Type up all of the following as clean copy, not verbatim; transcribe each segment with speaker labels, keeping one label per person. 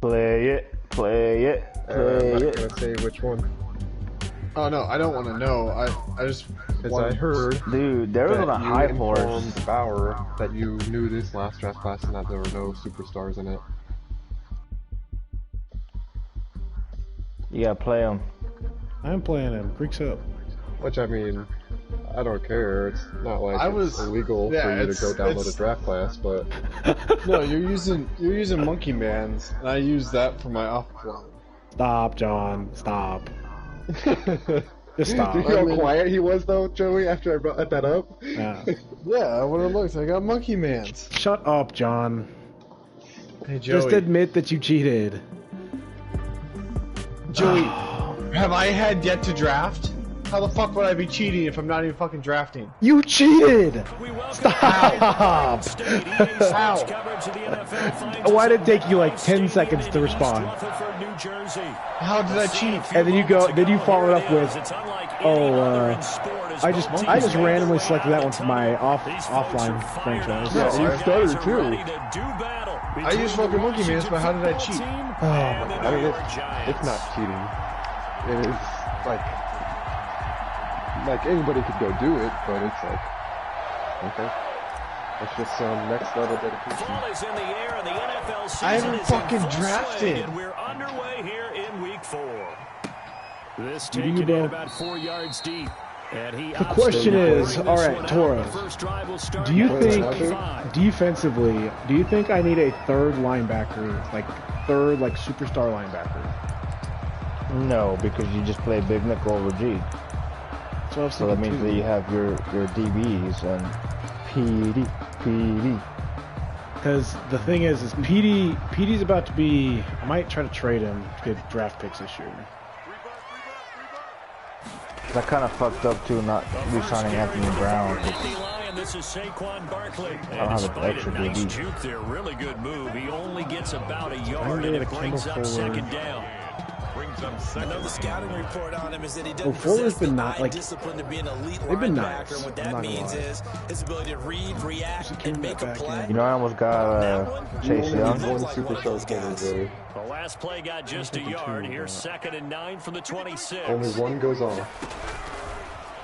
Speaker 1: Play it.
Speaker 2: I'm not gonna say which one.
Speaker 3: Oh no, I don't want to know. I just
Speaker 2: Because I heard
Speaker 1: Dude, there was
Speaker 2: that
Speaker 1: a
Speaker 2: you
Speaker 1: high horse.
Speaker 2: informed Bauer that you knew this last draft class and that there were no superstars in it.
Speaker 1: You gotta play him.
Speaker 4: I'm playing him. Greeks up.
Speaker 2: Which, I mean, I don't care. It's not like it's illegal for you to go download a draft class, but...
Speaker 3: No, you're using Monkey Man's, and I use that for my offline.
Speaker 4: Stop, John. Stop. Just stop.
Speaker 2: Do you know how quiet he was, though, Joey, after I brought that up?
Speaker 4: Yeah.
Speaker 3: Yeah, I would have looked. I got Monkey Man's.
Speaker 4: Shut up, John.
Speaker 3: Hey, Joey.
Speaker 4: Just admit that you cheated.
Speaker 3: Joey, have I had yet to draft? How the fuck would I be cheating if I'm not even fucking drafting?
Speaker 4: You cheated! Stop!
Speaker 3: How?
Speaker 4: Why did it take you like 10 seconds to respond?
Speaker 3: How did I cheat?
Speaker 4: And then you follow it up with, I just randomly selected that one for my offline franchise.
Speaker 2: Yeah, you started too.
Speaker 3: I used fucking Monkey Man's, but how did I cheat?
Speaker 2: I mean, it's not cheating. It is like anybody could go do it, but it's like, okay, it's just some next level dedication.
Speaker 3: I haven't fucking drafted.
Speaker 5: And we're underway here in week 4. This
Speaker 4: You
Speaker 5: taken
Speaker 4: do,
Speaker 5: in
Speaker 4: bro.
Speaker 5: about 4 yards deep. And he
Speaker 4: The question is, all right, Torres, do you think
Speaker 5: defensively?
Speaker 4: defensively, do you think I need a third linebacker, like superstar linebacker?
Speaker 1: No, because you just play big nickel over G. So that means that you have your DBs and PD.
Speaker 4: Because the thing is PD's about to be. I might try to trade him to get draft picks this year.
Speaker 1: That kind of fucked up too, not re-signing Anthony Brown.
Speaker 5: This is Saquon Barkley.
Speaker 1: I don't have an extra
Speaker 5: nice
Speaker 1: DB.
Speaker 5: juke there, really good move. He only gets about a yard and it brings up second down.
Speaker 6: Another scouting report on him is that he doesn't
Speaker 4: Fuller's
Speaker 6: possess
Speaker 4: been
Speaker 6: the
Speaker 4: not like
Speaker 6: discipline to be an elite
Speaker 4: they've been
Speaker 6: linebacker.
Speaker 4: nice.
Speaker 6: What
Speaker 4: I'm
Speaker 6: that
Speaker 4: not
Speaker 6: means
Speaker 4: gonna lie.
Speaker 6: is his ability to read, react, and make a play.
Speaker 1: You know, I almost got Chase Young.
Speaker 2: One superstar corner, Joey.
Speaker 5: The last play got just a yard. Here's 2nd and 9 from the 26.
Speaker 2: Only one goes off.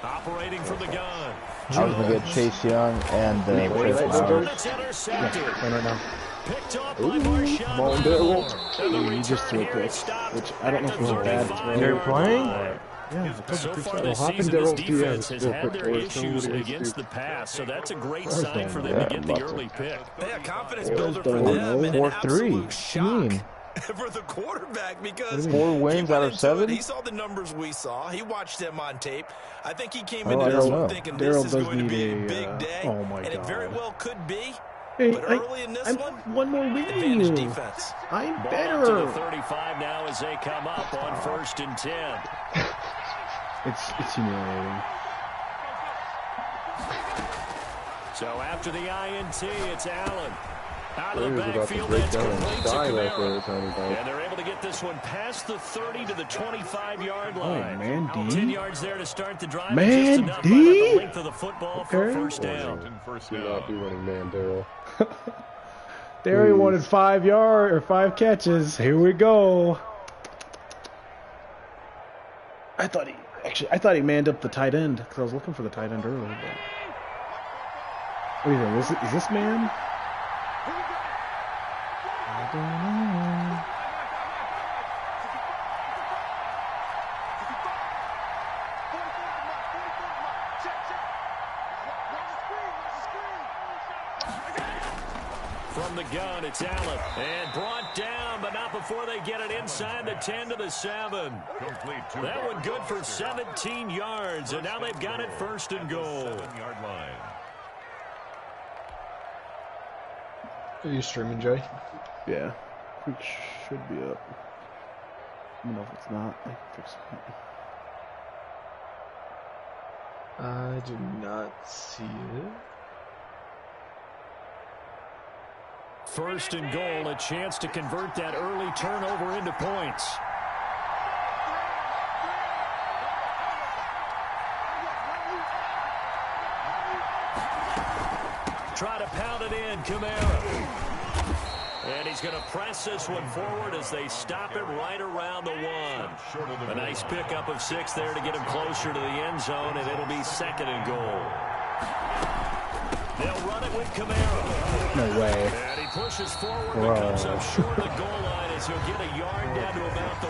Speaker 5: Operating from the gun.
Speaker 1: I was gonna get Chase Young and Trey Flowers.
Speaker 5: It's intercepted.
Speaker 4: Right now.
Speaker 5: Picked off by Marshawn.
Speaker 4: You just threw a pick, which I don't know if it was a bad throw.
Speaker 1: They're playing?
Speaker 4: Yeah,
Speaker 5: So far
Speaker 2: Well,
Speaker 5: this
Speaker 2: hop in
Speaker 5: season, this
Speaker 2: Daryl's
Speaker 5: defense
Speaker 2: DMs
Speaker 5: has
Speaker 2: real
Speaker 5: had
Speaker 2: quick,
Speaker 5: their
Speaker 2: boys. Tell me
Speaker 5: issues
Speaker 2: what it is,
Speaker 5: against
Speaker 2: dude.
Speaker 5: the pass, so that's a great sign for them
Speaker 1: Yeah,
Speaker 5: to get the
Speaker 1: love
Speaker 5: early
Speaker 1: it.
Speaker 5: pick.
Speaker 6: Hey, a confidence
Speaker 1: Yeah,
Speaker 6: builder for
Speaker 1: four-
Speaker 6: them and an
Speaker 1: 4-3.
Speaker 6: absolute shock
Speaker 1: mean?
Speaker 6: for the quarterback because
Speaker 1: 4 wins
Speaker 6: he
Speaker 1: out
Speaker 6: went
Speaker 1: of
Speaker 6: into
Speaker 1: 7?
Speaker 6: it, he saw the numbers we saw. He watched them on tape. I think he came
Speaker 1: Oh,
Speaker 6: into
Speaker 1: I
Speaker 6: this
Speaker 1: don't
Speaker 6: one
Speaker 1: know.
Speaker 6: thinking
Speaker 4: Daryl
Speaker 6: this is
Speaker 4: does
Speaker 6: going to
Speaker 4: need
Speaker 6: be a
Speaker 4: a,
Speaker 6: big day,
Speaker 4: oh my
Speaker 6: and it very
Speaker 4: God.
Speaker 6: well could be.
Speaker 4: Hey,
Speaker 6: But early in this
Speaker 4: I'm one more win than
Speaker 6: advantage
Speaker 4: you.
Speaker 6: defense.
Speaker 4: I'm
Speaker 5: Ball up to
Speaker 4: better.
Speaker 5: the 35 now as they come up on 1st and 10.
Speaker 4: It's humiliating.
Speaker 5: So after the INT, it's Allen. Out of the
Speaker 2: Raiders about to
Speaker 5: backfield,
Speaker 2: break
Speaker 5: that's
Speaker 2: down and
Speaker 5: complete to
Speaker 2: die right
Speaker 5: Kamara.
Speaker 2: there, Tony Bike.
Speaker 5: And they're able to get this one past the 30 to the 25-yard
Speaker 4: Oh,
Speaker 5: line.
Speaker 4: man,
Speaker 5: 10
Speaker 4: D.
Speaker 5: yards there to start the drive.
Speaker 4: Man,
Speaker 5: just enough
Speaker 4: D.
Speaker 5: right at the length of the football for a
Speaker 4: Okay.
Speaker 5: first down.
Speaker 2: Do not be running man, Daryl.
Speaker 4: They already wanted 5 catches. Here we go. I thought he manned up the tight end because I was looking for the tight end earlier. But... What do you think? Is this man? I don't know.
Speaker 5: From the gun, it's Allen. And brought down, but not before they get it inside the 10 to the 7. That one good for 17 yards, and now they've got it 1st and goal.
Speaker 7: 7-yard line.
Speaker 3: Are you streaming, Jay?
Speaker 4: Yeah, it should be up. I don't know if it's not. I can fix it.
Speaker 3: I do not see it.
Speaker 5: 1st and goal, a chance to convert that early turnover into points. Try to pound it in, Kamara. And he's going to press this one forward as they stop him right around the 1. A nice pickup of 6 there to get him closer to the end zone, and it'll be 2nd and goal. They'll run it with Kamara.
Speaker 4: No way.
Speaker 5: And he pushes forward but comes up short of the goal line as he'll get a yard down to about the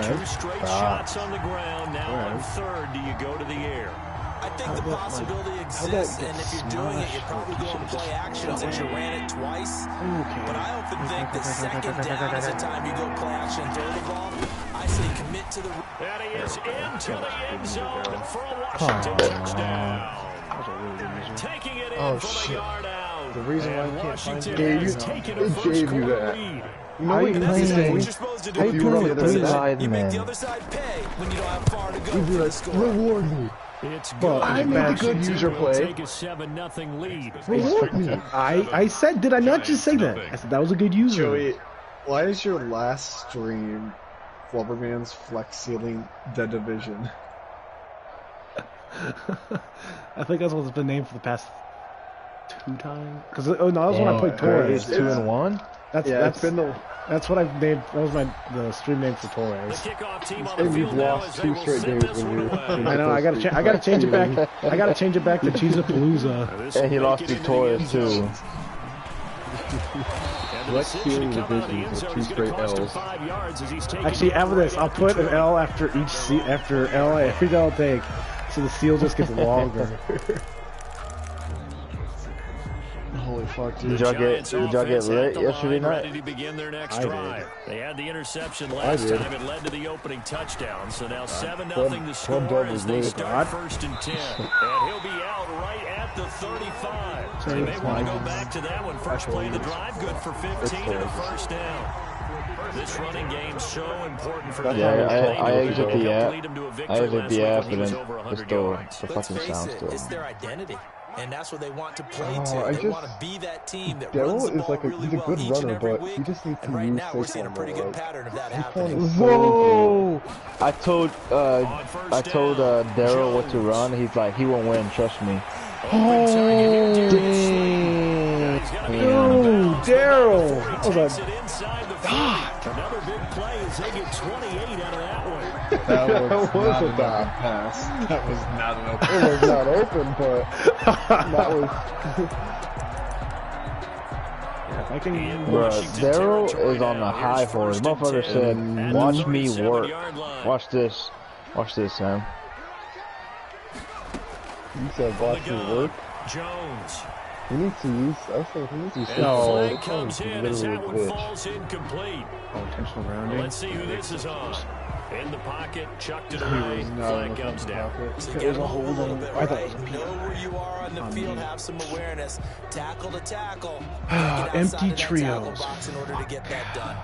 Speaker 5: 1. 2 straight shots on the ground. Now on 3rd, do you go to the air?
Speaker 6: I think the possibility exists, and if you're doing it, you're probably going to play action since you ran it twice. But I often think that 2nd down is the time you go play action and throw the ball. I say commit to the...
Speaker 5: And he is into the end zone for a Washington touchdown. Taking it in from a yard out.
Speaker 2: The reason why I can't find
Speaker 5: Washington has taken a first quarter lead.
Speaker 2: You know what you're supposed to do?
Speaker 1: If you were on the other side,
Speaker 6: you make
Speaker 1: man.
Speaker 6: the other side pay when you don't have far to go for the score.
Speaker 2: Reward me.
Speaker 5: It's good.
Speaker 4: But I made a
Speaker 2: good user play.
Speaker 5: Take a 7-0 lead.
Speaker 4: Reward me. I said, did I not just say that? I said that was a good user.
Speaker 3: Joey, why is your last stream Fluberman's flex ceiling the division?
Speaker 4: I think that's what's been named for the past 2 times. Because that was when I played Torres.
Speaker 1: It's 2-1.
Speaker 4: That's what I've named. That was the stream name for Torres.
Speaker 5: The kickoff team on the
Speaker 2: And we've
Speaker 5: field now
Speaker 2: lost
Speaker 5: as they
Speaker 2: 2
Speaker 5: will
Speaker 2: straight
Speaker 5: send
Speaker 2: days
Speaker 5: this
Speaker 2: when
Speaker 5: one
Speaker 2: we
Speaker 5: away.
Speaker 2: were...
Speaker 4: I know. I gotta change it back. I gotta change it back to Cheesapalooza.
Speaker 1: And he lost to Torres too.
Speaker 2: Flex ceiling divisions are 2 straight L's.
Speaker 4: Actually, after this, I'll put an L after each after L every time I'll take, so the seal just gets longer.
Speaker 3: Holy fuck, dude.
Speaker 1: Did y'all get lit yesterday night?
Speaker 5: Ready to begin their next
Speaker 4: I did.
Speaker 5: drive. They had the interception last time. It led to the opening touchdown. So now 7-0 the score as they start 1st and 10. And he'll be out right at the 35. They may want to go back to that one. First play of the drive, good for 15 and a first down. This running game's so important for them.
Speaker 1: Yeah, I exit the app. I exit the app,
Speaker 5: and
Speaker 1: and then it's still the fucking sound still.
Speaker 6: It's their identity. And that's what they want to play
Speaker 2: Oh,
Speaker 6: to.
Speaker 2: I
Speaker 6: They
Speaker 2: just-
Speaker 6: want to be that team that runs the
Speaker 2: Daryl is
Speaker 6: ball
Speaker 2: like
Speaker 6: really
Speaker 2: he's a
Speaker 6: well
Speaker 2: good
Speaker 6: each and
Speaker 2: runner,
Speaker 6: every
Speaker 2: but
Speaker 6: week.
Speaker 2: he just needs to
Speaker 6: And right
Speaker 2: use
Speaker 6: now we're seeing a pretty good
Speaker 2: like,
Speaker 6: pattern of that
Speaker 2: his phone
Speaker 6: happening.
Speaker 2: is so
Speaker 1: Whoa! I told Daryl what to run. He's like, he won't win. Trust me.
Speaker 5: Oh,
Speaker 4: No, Daryl! I was like,
Speaker 5: another big play as they get 28 out of that one.
Speaker 3: That was
Speaker 2: was
Speaker 3: not
Speaker 2: a
Speaker 3: an
Speaker 2: bad
Speaker 3: open pass. That was not an open
Speaker 2: It was not open, but that was...
Speaker 4: I can.
Speaker 1: Bruh, Daryl is on the high horse. Motherfucker said, watch me work. Watch this. Watch this, Sam.
Speaker 2: You said watch me work.
Speaker 5: Jones.
Speaker 2: He needs to use... I was saying he needs to use...
Speaker 5: And
Speaker 4: No.
Speaker 5: the flag comes in as that one falls incomplete.
Speaker 4: Oh, intentional grounding.
Speaker 5: Let's see who this is on. In the pocket, chucked it away. Flag comes down.
Speaker 6: So
Speaker 4: It
Speaker 6: get
Speaker 4: was a
Speaker 6: a
Speaker 4: hold
Speaker 6: little
Speaker 4: on.
Speaker 6: bit
Speaker 4: I thought
Speaker 6: right.
Speaker 4: it was a
Speaker 6: Know where you are on the field. Have some awareness. Tackle to tackle. Get
Speaker 4: Empty
Speaker 6: outside of that tackle
Speaker 4: trios.
Speaker 6: box in order to get that done.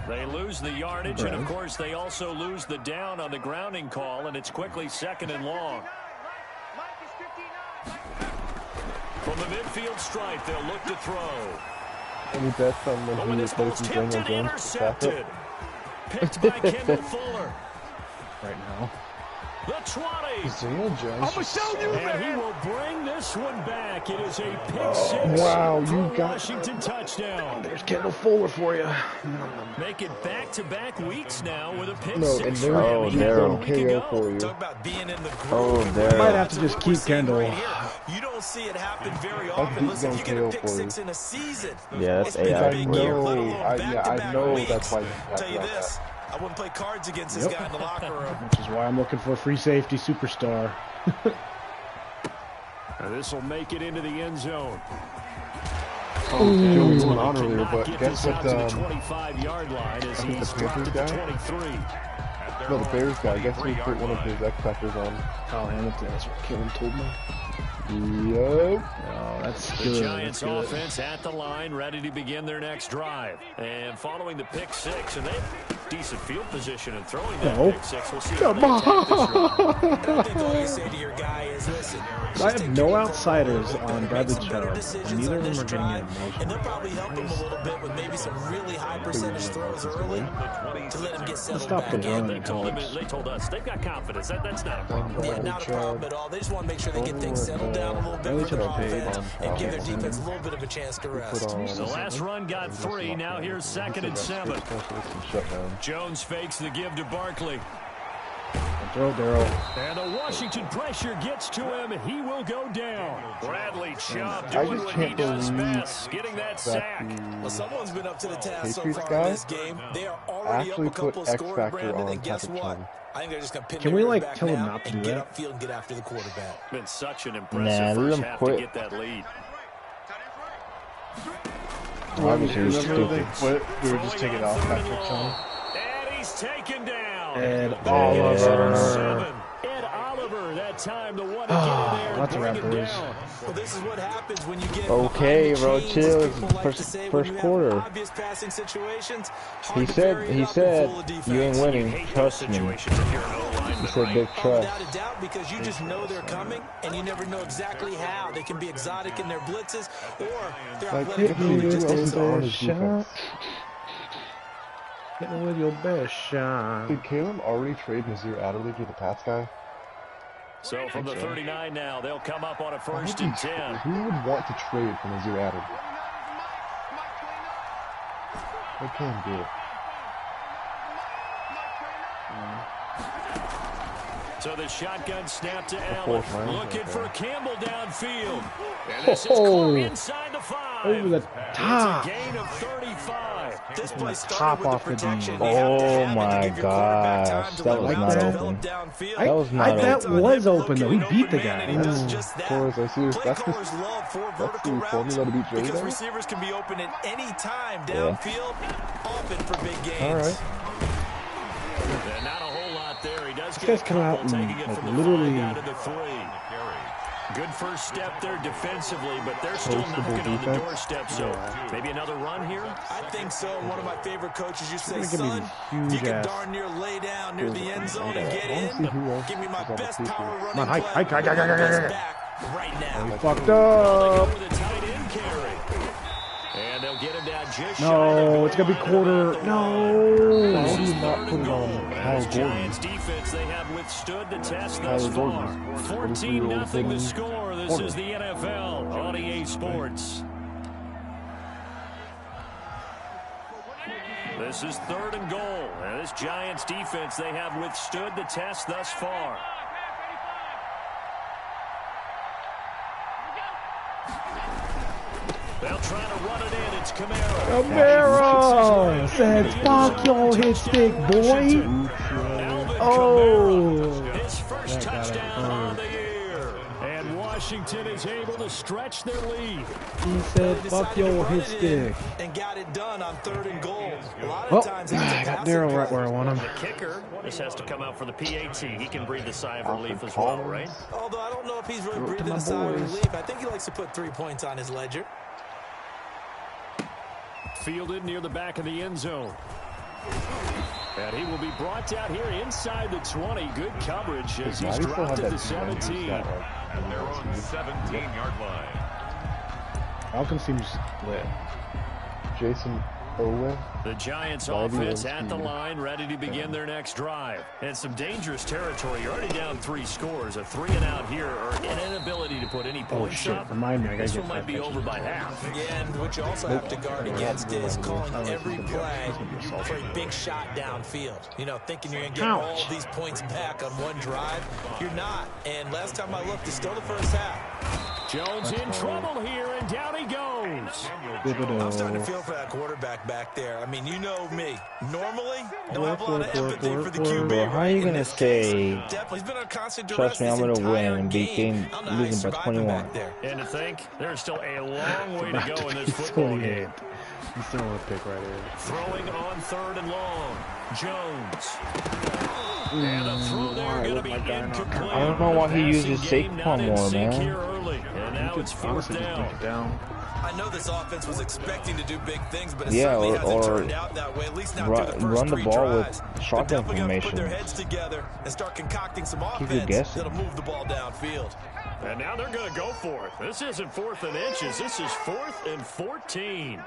Speaker 5: They lose the yardage, and of course they also lose the down on the grounding call, and it's quickly 2nd and long. From the midfield stripe, they'll look to throw.
Speaker 2: Any bets on when
Speaker 5: But when
Speaker 2: he
Speaker 5: this ball's
Speaker 2: replaces
Speaker 5: tipped
Speaker 2: Daniel
Speaker 5: and
Speaker 2: Jones to tackle?
Speaker 5: intercepted. Picked by Kendall Fuller.
Speaker 4: Right now.
Speaker 5: The 20.
Speaker 3: Daniel Jones.
Speaker 5: And he will bring this one back. It is a pick six.
Speaker 2: wow,
Speaker 5: for
Speaker 2: you
Speaker 5: a
Speaker 2: got-
Speaker 5: Washington touchdown.
Speaker 4: There's Kendall Fuller for you.
Speaker 5: Make it back-to-back weeks now with a pick
Speaker 2: No,
Speaker 5: six.
Speaker 2: and
Speaker 5: for
Speaker 2: there's
Speaker 5: him.
Speaker 1: Oh,
Speaker 5: He had
Speaker 1: Daryl.
Speaker 5: one a week ago.
Speaker 2: KO for you.
Speaker 6: Talk about being in the group.
Speaker 1: Oh,
Speaker 6: and
Speaker 1: Daryl.
Speaker 4: Might have to
Speaker 6: that's
Speaker 4: just
Speaker 6: what we're
Speaker 4: keep
Speaker 6: seeing
Speaker 4: Kendall.
Speaker 6: right here. You don't see it happen very
Speaker 2: I'd
Speaker 6: often.
Speaker 2: beat
Speaker 6: Listen, you
Speaker 2: them
Speaker 6: get a
Speaker 2: KO
Speaker 6: pick
Speaker 2: for you.
Speaker 6: 6 in a season.
Speaker 1: Yeah, that's
Speaker 6: It's been
Speaker 1: AI
Speaker 6: a big
Speaker 1: for you.
Speaker 6: year, let
Speaker 2: I
Speaker 6: alone
Speaker 2: know. I
Speaker 6: back-to-back
Speaker 2: know
Speaker 6: weeks.
Speaker 2: that's why you have
Speaker 6: Tell you
Speaker 2: that.
Speaker 6: this, I wouldn't play cards against this guy in the locker room.
Speaker 4: Which is why I'm looking for a free safety superstar.
Speaker 5: This will make it into the end zone.
Speaker 2: Joey went on
Speaker 5: Cannot
Speaker 2: earlier, but
Speaker 5: get
Speaker 2: guess
Speaker 5: this
Speaker 2: what?
Speaker 5: out to the 25-yard line as
Speaker 2: think
Speaker 5: he's
Speaker 2: the
Speaker 5: dropped
Speaker 2: Panthers
Speaker 5: at the
Speaker 2: guy?
Speaker 5: 23.
Speaker 2: No, the Bears guy. Guess who put one of his X-Factors on?
Speaker 4: Kyle Hamilton, that's what Kevin told me.
Speaker 2: Yup.
Speaker 4: Oh, that's
Speaker 5: The
Speaker 4: good.
Speaker 5: Giants
Speaker 4: That's good.
Speaker 5: offense at the line, ready to begin their next drive. And following the pick six, and they decent field position and throwing that pick six. We'll see
Speaker 4: Come
Speaker 5: how they attack this run.
Speaker 6: I think all you say to your guy is, listen,
Speaker 4: I have no outsiders on Bradley Chubb, and neither of them are getting animation.
Speaker 6: and they'll probably help him a little bit with maybe some really high percentage throws early to let him get settled
Speaker 4: Stop
Speaker 6: back
Speaker 4: the
Speaker 6: in.
Speaker 4: run.
Speaker 5: They told us they've got confidence. That's not a problem.
Speaker 6: Yeah, not a problem at all. They just want to make sure they get things settled down a little bit for their offense and give their defense a little bit of a chance to rest.
Speaker 5: The last run got 3. Now here's 2nd and 7. Jones fakes the give to Barkley.
Speaker 4: Throw Darryl.
Speaker 5: And the Washington pressure gets to him. He will go down. Bradley Chubb doing what he does best, getting that sack.
Speaker 6: Well, someone's been up to the task so
Speaker 2: Patriots
Speaker 6: far in
Speaker 2: guy
Speaker 6: this game. They are already up a couple of scores, Brandon, and guess what? I think they're just going to pin
Speaker 4: Can
Speaker 6: their
Speaker 4: we,
Speaker 6: ears
Speaker 4: like,
Speaker 6: back
Speaker 4: tell them
Speaker 6: now
Speaker 4: not to
Speaker 6: and
Speaker 4: do
Speaker 6: get
Speaker 4: that?
Speaker 6: upfield and get after the quarterback.
Speaker 5: Been such an
Speaker 1: Nah,
Speaker 5: impressive
Speaker 1: let
Speaker 5: first
Speaker 1: them
Speaker 5: half
Speaker 1: quit.
Speaker 5: to get that lead.
Speaker 1: Obviously, he's stupid.
Speaker 3: Quit. We were just taking off back to Sean.
Speaker 5: And he's taken down.
Speaker 4: Ed
Speaker 5: Ed
Speaker 4: Oliver.
Speaker 5: Ed Oliver, that time the one to get in there and
Speaker 4: That's a
Speaker 5: bring
Speaker 4: wrap,
Speaker 5: him
Speaker 4: boys.
Speaker 5: down.
Speaker 6: Well, this is what happens when you get
Speaker 1: Okay,
Speaker 6: behind the
Speaker 1: bro,
Speaker 6: chains,
Speaker 1: chill.
Speaker 6: as people like to
Speaker 1: First-
Speaker 6: say, when
Speaker 1: first
Speaker 6: you have
Speaker 1: quarter.
Speaker 6: obvious passing situations,
Speaker 1: He
Speaker 6: hard to
Speaker 1: said,
Speaker 6: vary
Speaker 1: he
Speaker 6: it up
Speaker 1: said,
Speaker 6: in full of
Speaker 1: you ain't
Speaker 6: defense.
Speaker 1: winning.
Speaker 5: Hate those
Speaker 1: Trust me.
Speaker 5: situations if you're an O-lineman,
Speaker 1: He said,
Speaker 5: right?
Speaker 1: big trust.
Speaker 6: Without a doubt, because you just know they're coming, and you never know exactly how. They can be exotic in their blitzes, or their
Speaker 2: Like,
Speaker 6: athletic
Speaker 2: hit me
Speaker 6: ability
Speaker 2: with
Speaker 6: just
Speaker 2: your
Speaker 6: takes over.
Speaker 2: best shot.
Speaker 4: Hit me with your best shot.
Speaker 2: Did Caleb already trade Nazir Adderley to the Pats guy?
Speaker 5: So from the 39 now, they'll come up on a
Speaker 2: Why would
Speaker 5: 1st
Speaker 2: you
Speaker 5: and
Speaker 2: tra-
Speaker 5: 10.
Speaker 2: Who would want to trade for Nazir Adderley? They can't do it.
Speaker 5: So the shotgun snap to Allen.
Speaker 2: fourth round,
Speaker 5: Looking
Speaker 2: okay.
Speaker 5: for Campbell downfield. And this is caught inside the 5.
Speaker 4: Over the top.
Speaker 5: It's a gain of 35.
Speaker 6: This play
Speaker 4: top
Speaker 6: started with
Speaker 4: off
Speaker 6: the
Speaker 4: the
Speaker 6: protection.
Speaker 4: D.
Speaker 6: You have to
Speaker 1: Oh
Speaker 6: have it to
Speaker 1: my
Speaker 6: give your quarterback time
Speaker 1: gosh,
Speaker 6: to
Speaker 1: that
Speaker 6: let
Speaker 1: was
Speaker 6: him
Speaker 1: not
Speaker 6: develop
Speaker 1: open.
Speaker 6: downfield.
Speaker 1: That was not
Speaker 4: that
Speaker 1: open.
Speaker 4: was open, though. He beat the guy.
Speaker 6: And he does just that.
Speaker 2: Forrest, I see.
Speaker 6: Play
Speaker 2: That's the-
Speaker 6: callers love four
Speaker 2: that's
Speaker 6: vertical
Speaker 2: the
Speaker 6: routes
Speaker 2: formula to beat Jay,
Speaker 6: because
Speaker 2: though?
Speaker 6: receivers can be open at any time downfield, often for big gains.
Speaker 2: All right.
Speaker 5: And not a whole lot there. He does
Speaker 4: This
Speaker 5: get
Speaker 4: guy's
Speaker 5: a
Speaker 4: coming out
Speaker 5: couple,
Speaker 4: and,
Speaker 5: taking it
Speaker 4: like,
Speaker 5: from the
Speaker 4: literally
Speaker 5: 5 down to the 3. Good first step there defensively, but they're still
Speaker 2: Postable
Speaker 5: knocking on the
Speaker 2: defense.
Speaker 5: doorstep. So maybe another run here.
Speaker 6: I think so. One of my favorite coaches used to say,
Speaker 4: He's gonna give me
Speaker 6: son,
Speaker 4: these
Speaker 6: you can
Speaker 4: huge-ass-
Speaker 6: darn near lay down near the end zone and get
Speaker 2: I wanna see
Speaker 6: in.
Speaker 2: who else
Speaker 6: Give me my
Speaker 2: is on the
Speaker 6: best
Speaker 2: Patriots.
Speaker 6: power running
Speaker 4: Come on, hike,
Speaker 6: play.
Speaker 4: hike, hike, hike, hike, hike,
Speaker 6: Best
Speaker 4: hike.
Speaker 6: back right now.
Speaker 4: He fucked
Speaker 5: They
Speaker 4: up.
Speaker 5: go with a tight end carry. And they'll get him down just shy
Speaker 4: No,
Speaker 5: of
Speaker 4: it's gonna be
Speaker 5: the
Speaker 4: quarter.
Speaker 5: line.
Speaker 4: No.
Speaker 2: Why
Speaker 5: This
Speaker 2: do
Speaker 5: is
Speaker 2: you not
Speaker 5: 3rd
Speaker 2: put
Speaker 5: and
Speaker 2: it on
Speaker 5: goal.
Speaker 2: Kyle
Speaker 5: As
Speaker 2: Gordon?
Speaker 5: Giants defense, they have withstood the test thus
Speaker 2: Kyle
Speaker 5: far.
Speaker 2: Gordon.
Speaker 5: 14-0 the score. This
Speaker 2: Corner.
Speaker 5: is the NFL on EA Sports. This is 3rd and goal. And this Giants defense, they have withstood the test thus far. They'll try to run it in. It's Camaro.
Speaker 4: Camaro says, fuck your hit stick, boy. Oh.
Speaker 5: His first touchdown on the year. And Washington is able to stretch their lead.
Speaker 4: He said, fuck your hit stick.
Speaker 6: And got it done on 3rd and goal. A lot
Speaker 4: Oh,
Speaker 6: of times
Speaker 4: I got Darryl right where I want him.
Speaker 5: The kicker just has to come out for the PAT. He can breathe a sigh of relief as well, right?
Speaker 6: Although I don't know if he's really
Speaker 4: Throw it to
Speaker 6: breathing
Speaker 4: my
Speaker 6: a sigh of
Speaker 4: boys.
Speaker 6: relief. I think he likes to put 3 points on his ledger.
Speaker 5: Fielded near the back of the end zone. And he will be brought down here inside the 20. Good coverage as
Speaker 2: Why
Speaker 5: he's
Speaker 2: do you still
Speaker 5: dropped
Speaker 2: have
Speaker 5: at
Speaker 2: that
Speaker 5: the
Speaker 2: defense?
Speaker 5: 17.
Speaker 7: And they're on the 17-yard line.
Speaker 4: Falcon seems lit.
Speaker 2: Jason Owe.
Speaker 5: The Giants
Speaker 2: Bobby
Speaker 5: offense
Speaker 2: Owen
Speaker 5: at the
Speaker 2: speed.
Speaker 5: line, ready to begin their next drive. And some dangerous territory. You're already down 3 scores. A 3 and out here, or an inability to put any
Speaker 4: Oh
Speaker 5: points
Speaker 4: shit,
Speaker 5: up.
Speaker 4: remind me, I gotta
Speaker 5: This
Speaker 4: get
Speaker 5: one might
Speaker 4: 5
Speaker 5: be
Speaker 4: catches.
Speaker 5: over by half.
Speaker 6: Yeah, and what you also have to guard against is calling every play for a big shot downfield. You know, thinking you're going to get all
Speaker 4: Ouch.
Speaker 6: of these points back on one drive. You're not. And last time I looked, it's still the first half.
Speaker 5: Jones in trouble here, and down he goes.
Speaker 6: I'm starting to feel for that quarterback back there. I mean, you know me. Normally, don't have a lot of empathy for the QB.
Speaker 1: Bro, how are you
Speaker 6: In
Speaker 1: gonna
Speaker 6: this case,
Speaker 1: say,
Speaker 6: definitely, he's been on constant
Speaker 1: trust
Speaker 6: duress
Speaker 1: me, I'm
Speaker 6: this
Speaker 1: gonna win
Speaker 6: entire
Speaker 1: and beat
Speaker 6: game.
Speaker 1: game
Speaker 6: I don't know how he's
Speaker 1: losing by
Speaker 6: surviving
Speaker 1: 21?
Speaker 6: back there.
Speaker 5: And to think, there's still a long way to go in this
Speaker 4: He's
Speaker 5: football
Speaker 4: 28.
Speaker 5: game.
Speaker 4: He's still on a pick right here.
Speaker 5: Throwing on 3rd and long. Jones. And the throw there going to be incomplete.
Speaker 1: I don't know why he uses
Speaker 5: Passing game not
Speaker 1: Saquon
Speaker 5: in
Speaker 1: more,
Speaker 5: sync
Speaker 1: man.
Speaker 5: here early. And now it's 4th
Speaker 4: Honestly, just
Speaker 5: down.
Speaker 4: break it down.
Speaker 6: I know this offense was expecting to do big things, but it certainly hasn't turned out that way. At least not through the first 3 drives. They're definitely going to put their heads together and start concocting some offense that'll move the ball downfield.
Speaker 5: And now they're going to go for it. This isn't 4th and inches. This is 4th and 14.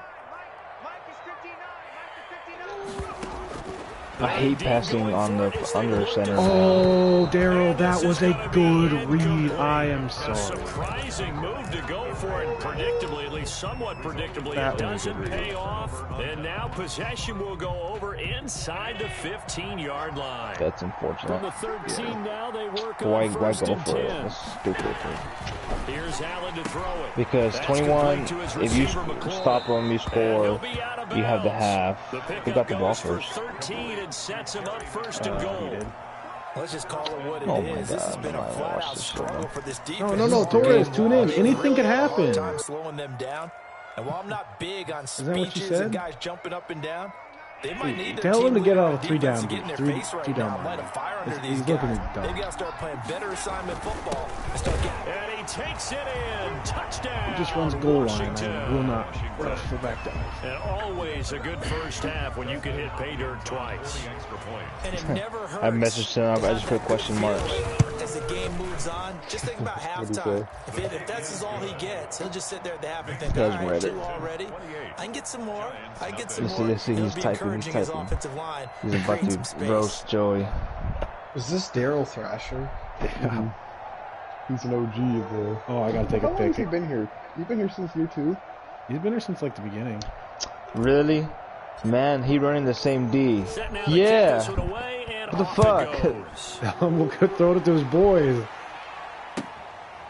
Speaker 1: I hate passing on the under center.
Speaker 4: Oh, Daryl, that was a good read. I am sorry.
Speaker 5: A surprising move to go for it, predictably, at least somewhat predictably. It doesn't pay off, and now possession will go over inside the 15-yard line.
Speaker 1: That's unfortunate.
Speaker 5: From the 13 now, they work
Speaker 1: why
Speaker 5: on
Speaker 1: go
Speaker 5: 1st and
Speaker 1: for
Speaker 5: 10.
Speaker 1: it? That's stupid.
Speaker 5: Here's Allen to throw it.
Speaker 1: Because 21, if you stop them, you score, you have the half. Who got the ball first?
Speaker 5: 13 and sets him up 1st and goal.
Speaker 6: Let's just call it what it is. This has been a flat-out struggle for this defense.
Speaker 4: No, Torres, tune in. Anything could happen.
Speaker 6: Time slowing them down. And while I'm not big on speeches and guys jumping up and down, they might need their
Speaker 4: tell him to get out of 3 down.
Speaker 6: to get in their face right now. Light a fire under these guys. They've got to start playing better assignment football and start getting.
Speaker 5: And he takes it in. Touchdown.
Speaker 4: He just runs goal line. I will not rush the back down.
Speaker 5: And always a good first half when you can hit pay dirt twice.
Speaker 6: And it never hurts.
Speaker 1: I messaged him. I just put question marks.
Speaker 6: As the game moves on, just think about halftime. If that's all he gets, he'll just sit there at the half and think, all right, 2 already. I can get some more. I can get some more.
Speaker 1: He's typing. He's about to roast Joey.
Speaker 2: Is this Daryl Thrasher?
Speaker 4: Yeah.
Speaker 2: He's an OG of the...
Speaker 4: Oh, I gotta take a pic.
Speaker 2: How long has he been here? You've been here since year 2?
Speaker 4: He's been here since like the beginning.
Speaker 1: Really? Man, he running the same D. Yeah. What the fuck?
Speaker 4: We'll throw it to his boys.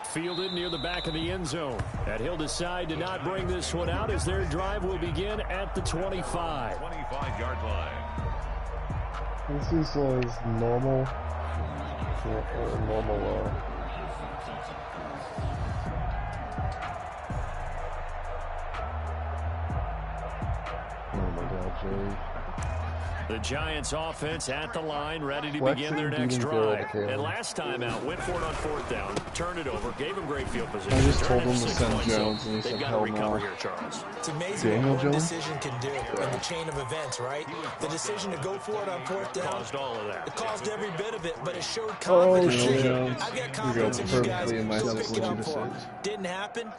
Speaker 5: Fielded near the back of the end zone. And he'll decide to not bring this one out as their drive will begin at the 25.
Speaker 7: 25-yard line.
Speaker 2: This is his normal... Oh my God, Joey.
Speaker 5: The Giants offense at the line, ready to begin their next drive. And last time out, went for it on 4th down, turned it over, gave him great field position.
Speaker 2: I just told him to send Jones, and he said, hell no.
Speaker 5: Here, Charles.
Speaker 6: It's amazing what one decision can do in the chain of events, right? The decision to go for it on 4th down,
Speaker 5: caused all of that.
Speaker 6: It caused every bit of it, but it showed confidence. I've got confidence in you guys. Pick it up for him. Didn't happen.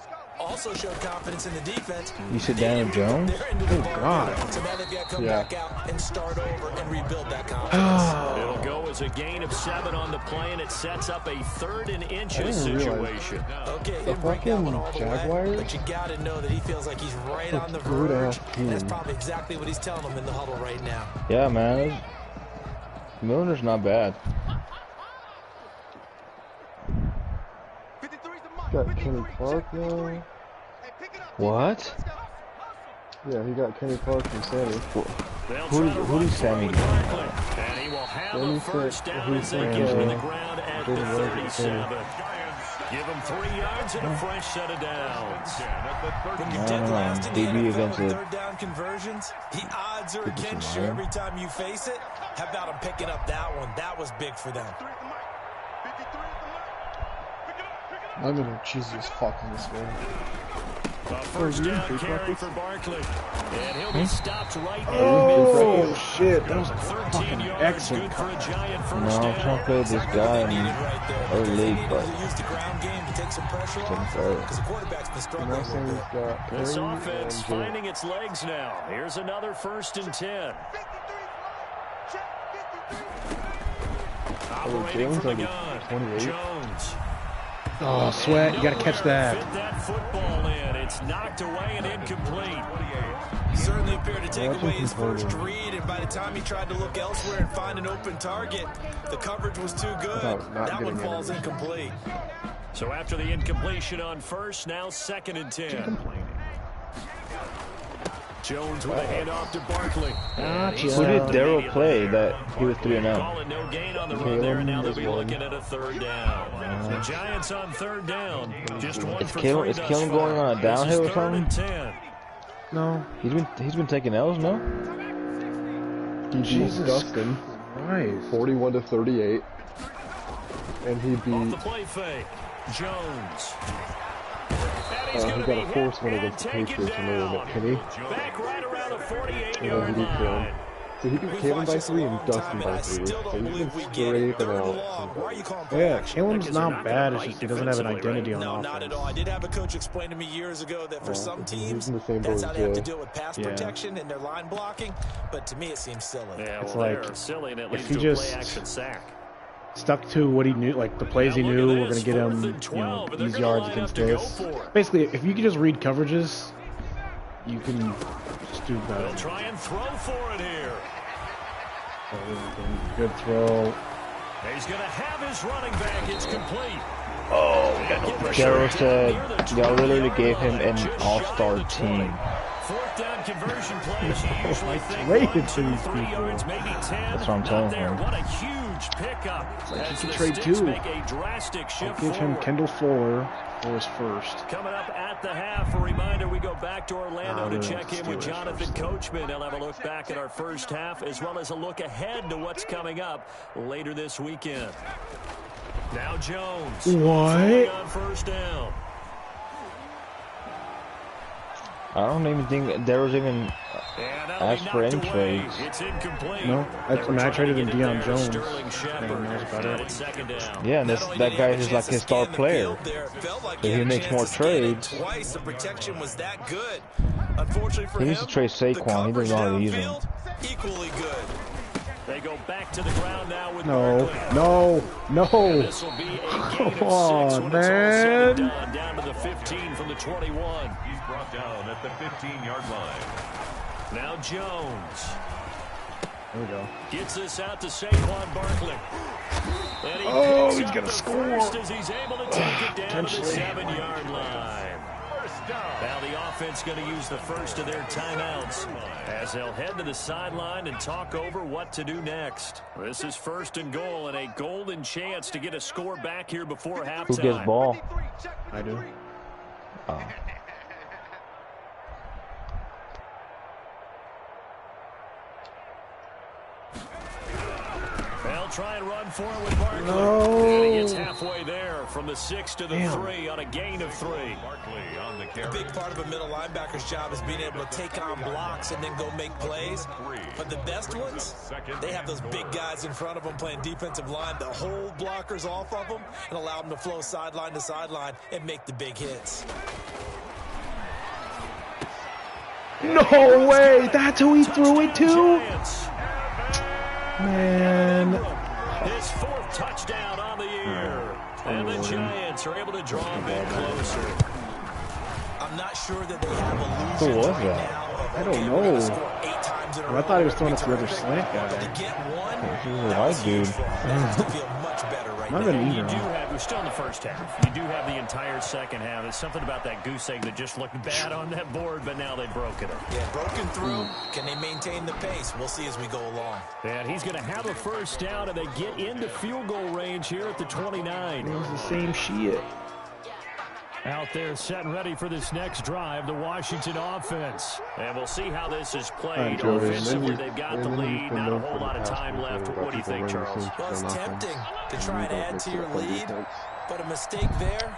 Speaker 6: Also showed confidence in the defense.
Speaker 1: You sit Daniel Jones?
Speaker 4: Oh, God.
Speaker 6: So now they've got to come back out and start over and rebuild that confidence.
Speaker 5: It'll go as a gain of 7 on the play, and it sets up a 3rd and inches situation.
Speaker 6: Okay, didn't break that one all the way, but you got to know that he feels like he's right on the verge. And that's probably exactly what he's telling them in the huddle right now.
Speaker 1: Yeah, man. Milner's not bad.
Speaker 2: Got Kenny Clark now.
Speaker 1: What?
Speaker 2: Yeah, he got Kenny Clark from Sammy.
Speaker 1: Who is Sammy?
Speaker 5: And he will have a first down as they get to the ground at the 37. Give him 3 yards and a fresh set of downs.
Speaker 6: When you're dead last in the NFL
Speaker 1: against
Speaker 6: in 3rd down conversions, the odds are against you every time you face it. How about him picking up that one? That was big for them.
Speaker 2: I'm gonna Jesus fucking this one.
Speaker 5: First down carry for Barkley. And he'll be stopped right there.
Speaker 4: Oh, shit. That was a
Speaker 5: 13 yards,
Speaker 4: excellent
Speaker 5: good for a Giant first
Speaker 1: No, I'm
Speaker 5: down.
Speaker 1: trying to play with this guy in our league, but
Speaker 6: Use the ground game to take some pressure off because the quarterback's been struggling a little bit.
Speaker 5: This offense finding its legs now. Here's another 1st and 10. Operating from the gun. Jones.
Speaker 4: Oh, Sweat, you got to catch that.
Speaker 5: Fit that football in. It's knocked away and incomplete.
Speaker 6: He certainly appeared to take away his first read, and by the time he tried to look elsewhere and find an open target, the coverage was too good. That one falls incomplete.
Speaker 5: So after the incompletion on 1st, now 2nd and 10. Jones with a handoff to Barkley.
Speaker 1: Who did Daryl play that he was 3-0?
Speaker 5: Calling no gain on the run there, and now they'll be looking at a 3rd down. The Giants on 3rd down. Just one for 3.
Speaker 1: Is Kellen going on a downhill or something?
Speaker 5: 10.
Speaker 4: No.
Speaker 1: He's been taking L's, no?
Speaker 2: Jesus. Dustin.
Speaker 4: Nice.
Speaker 2: 41-38. And he
Speaker 5: Off the
Speaker 2: beat...
Speaker 5: play fake. Jones. And he's going to be
Speaker 2: got a force
Speaker 5: hit
Speaker 2: one
Speaker 5: and
Speaker 2: against the
Speaker 5: taken
Speaker 2: Patriots in a little
Speaker 5: down.
Speaker 2: bit, can he?
Speaker 5: Back right around the 48-yard
Speaker 2: And then he beat Kevin.
Speaker 5: line.
Speaker 2: So he beat Kevin by 3 and Dustin by 3. So he's been scraping out.
Speaker 4: Yeah, Kalen's not bad. It's just he doesn't have an identity on
Speaker 6: No,
Speaker 4: offense.
Speaker 6: not at all. I did have a coach explain to me years ago that for some teams,
Speaker 2: in the same
Speaker 6: that's
Speaker 2: boat
Speaker 6: how
Speaker 2: as
Speaker 6: they have to
Speaker 2: Jay.
Speaker 6: deal with pass protection and their line blocking. But to me, it seems silly.
Speaker 5: Yeah,
Speaker 4: It's
Speaker 5: well,
Speaker 4: like,
Speaker 5: they're silly, and it
Speaker 4: if
Speaker 5: leads
Speaker 4: he
Speaker 5: to a
Speaker 4: just-
Speaker 5: play-action sack.
Speaker 4: Stuck to what he knew, like the plays he knew were going to get him, these yards against this. Basically, if you can just read coverages, you can just do
Speaker 5: They'll
Speaker 4: better.
Speaker 5: try and throw for it here.
Speaker 4: Good throw.
Speaker 5: He's going to have his running back. It's complete.
Speaker 1: Oh, we got no pressure. Daryl said y'all literally gave him an all-star team.
Speaker 5: Fourth down conversion plays. You usually think
Speaker 4: Traded
Speaker 5: 1,
Speaker 4: to
Speaker 5: 2,
Speaker 4: these
Speaker 5: 3
Speaker 4: people.
Speaker 5: yards, maybe 10.
Speaker 1: That's what I'm
Speaker 5: Not
Speaker 1: telling
Speaker 5: there.
Speaker 1: him.
Speaker 5: What a huge pickup.
Speaker 4: like
Speaker 5: As
Speaker 4: he
Speaker 5: the
Speaker 4: could trade
Speaker 5: Sticks
Speaker 4: too.
Speaker 5: make a drastic shift
Speaker 4: Give him
Speaker 5: forward.
Speaker 4: Kendall Fuller for his first.
Speaker 5: Coming up at the half, a reminder, we go back to Orlando to
Speaker 4: they're
Speaker 5: check in with
Speaker 4: Steelers
Speaker 5: Jonathan
Speaker 4: first.
Speaker 5: Coachman. He'll have a look back at our first half, as well as a look ahead to what's coming up later this weekend. Now Jones.
Speaker 4: What?
Speaker 5: throwing on first down.
Speaker 1: I don't even think Daryl's even
Speaker 5: And that'll be
Speaker 1: asked for
Speaker 5: knocked
Speaker 1: any
Speaker 5: away.
Speaker 1: trades.
Speaker 5: It's incomplete.
Speaker 4: No,
Speaker 5: They
Speaker 4: that's
Speaker 5: were
Speaker 4: when I
Speaker 5: trying
Speaker 4: traded
Speaker 5: to
Speaker 4: in
Speaker 5: get it
Speaker 4: Deion
Speaker 5: there.
Speaker 4: Jones.
Speaker 5: Sterling Shepard.
Speaker 4: knows about
Speaker 5: Now
Speaker 4: it.
Speaker 5: it's second down.
Speaker 1: Yeah, and that guy is like his star player. So he makes more trades.
Speaker 6: Twice, the protection was that good. Unfortunately for
Speaker 1: He
Speaker 6: him,
Speaker 1: needs to trade Saquon. He doesn't know how to use him.
Speaker 6: downfield, equally good.
Speaker 5: They go back to the ground now with
Speaker 4: No,
Speaker 5: Barkley.
Speaker 4: no.
Speaker 5: This will be a gain of 6
Speaker 4: Come on,
Speaker 5: when it's all said and
Speaker 4: man.
Speaker 5: done. Down to the 15 from the 21.
Speaker 7: He's brought down at the 15-yard line.
Speaker 5: Now Jones
Speaker 4: There we go.
Speaker 5: gets this out to Saquon Barkley. And he
Speaker 4: Oh,
Speaker 5: picks
Speaker 4: he's
Speaker 5: up
Speaker 4: gonna
Speaker 5: the
Speaker 4: score.
Speaker 5: first as he's able to take it down to the
Speaker 4: Potentially.
Speaker 5: 7-yard line. Now the offense going to use the first of their timeouts as they'll head to the sideline and talk over what to do next. This is first and goal and a golden chance to get a score back here before halftime.
Speaker 1: Who gets ball?
Speaker 4: I do.
Speaker 1: Oh.
Speaker 5: They'll try and run for it with Barkley.
Speaker 4: No.
Speaker 5: And he gets halfway there from the 6 to the
Speaker 4: Damn.
Speaker 5: 3 on a gain of 3.
Speaker 7: Barkley on the
Speaker 6: A
Speaker 7: carry.
Speaker 6: big part of a middle linebacker's job is being able to take on blocks and then go make plays. But the best ones, they have those big guys in front of them playing defensive line that hold blockers off of them and allow them to flow sideline to sideline and make the big hits.
Speaker 4: No way! That's who he threw it to?
Speaker 5: Giants.
Speaker 4: Man.
Speaker 5: His 4th touchdown on the year. And the Giants are able to draw a bit closer.
Speaker 6: I'm not sure that they have
Speaker 1: Who
Speaker 6: illusions
Speaker 1: was
Speaker 6: right
Speaker 1: that?
Speaker 6: now of,
Speaker 4: I don't
Speaker 6: okay, we're gonna
Speaker 4: know.
Speaker 6: score 8 times in a
Speaker 4: I
Speaker 6: row.
Speaker 4: thought he was throwing it to the
Speaker 6: Every
Speaker 4: other
Speaker 6: time.
Speaker 4: slant
Speaker 6: But
Speaker 4: guy.
Speaker 6: to get one,
Speaker 1: He was a
Speaker 6: that
Speaker 1: white
Speaker 6: was huge
Speaker 1: dude.
Speaker 6: for him. That has to feel much better right
Speaker 4: Might
Speaker 6: now.
Speaker 4: have been
Speaker 5: You do
Speaker 4: either.
Speaker 5: have, we're still in the first half. You do have the entire second half. There's something about that goose egg that just looked bad on that board, but now they've broken it.
Speaker 6: Yeah, broken through. Can they maintain the pace? We'll see as we go along.
Speaker 5: And he's going to have a first down, and they get into field goal range here at the 29.
Speaker 4: It was the same shit.
Speaker 5: Out there set and ready for this next drive, the Washington offense. And we'll see how this is played.
Speaker 2: Joey, and then
Speaker 5: Offensively,
Speaker 2: you-
Speaker 5: they've got
Speaker 2: and
Speaker 5: the
Speaker 2: then you
Speaker 5: lead,
Speaker 2: can
Speaker 5: not a
Speaker 2: know
Speaker 5: whole
Speaker 2: for
Speaker 5: lot
Speaker 2: the
Speaker 5: of
Speaker 2: past
Speaker 5: time
Speaker 2: week
Speaker 5: left.
Speaker 2: that
Speaker 5: What do you think,
Speaker 2: people
Speaker 5: Charles?
Speaker 2: run
Speaker 6: Well, it's
Speaker 2: offense,
Speaker 6: tempting to
Speaker 2: and
Speaker 6: try
Speaker 2: you
Speaker 6: and
Speaker 2: don't
Speaker 6: add
Speaker 2: mix
Speaker 6: to
Speaker 2: it
Speaker 6: your
Speaker 2: up on
Speaker 6: lead,
Speaker 2: defense.
Speaker 6: but a mistake there,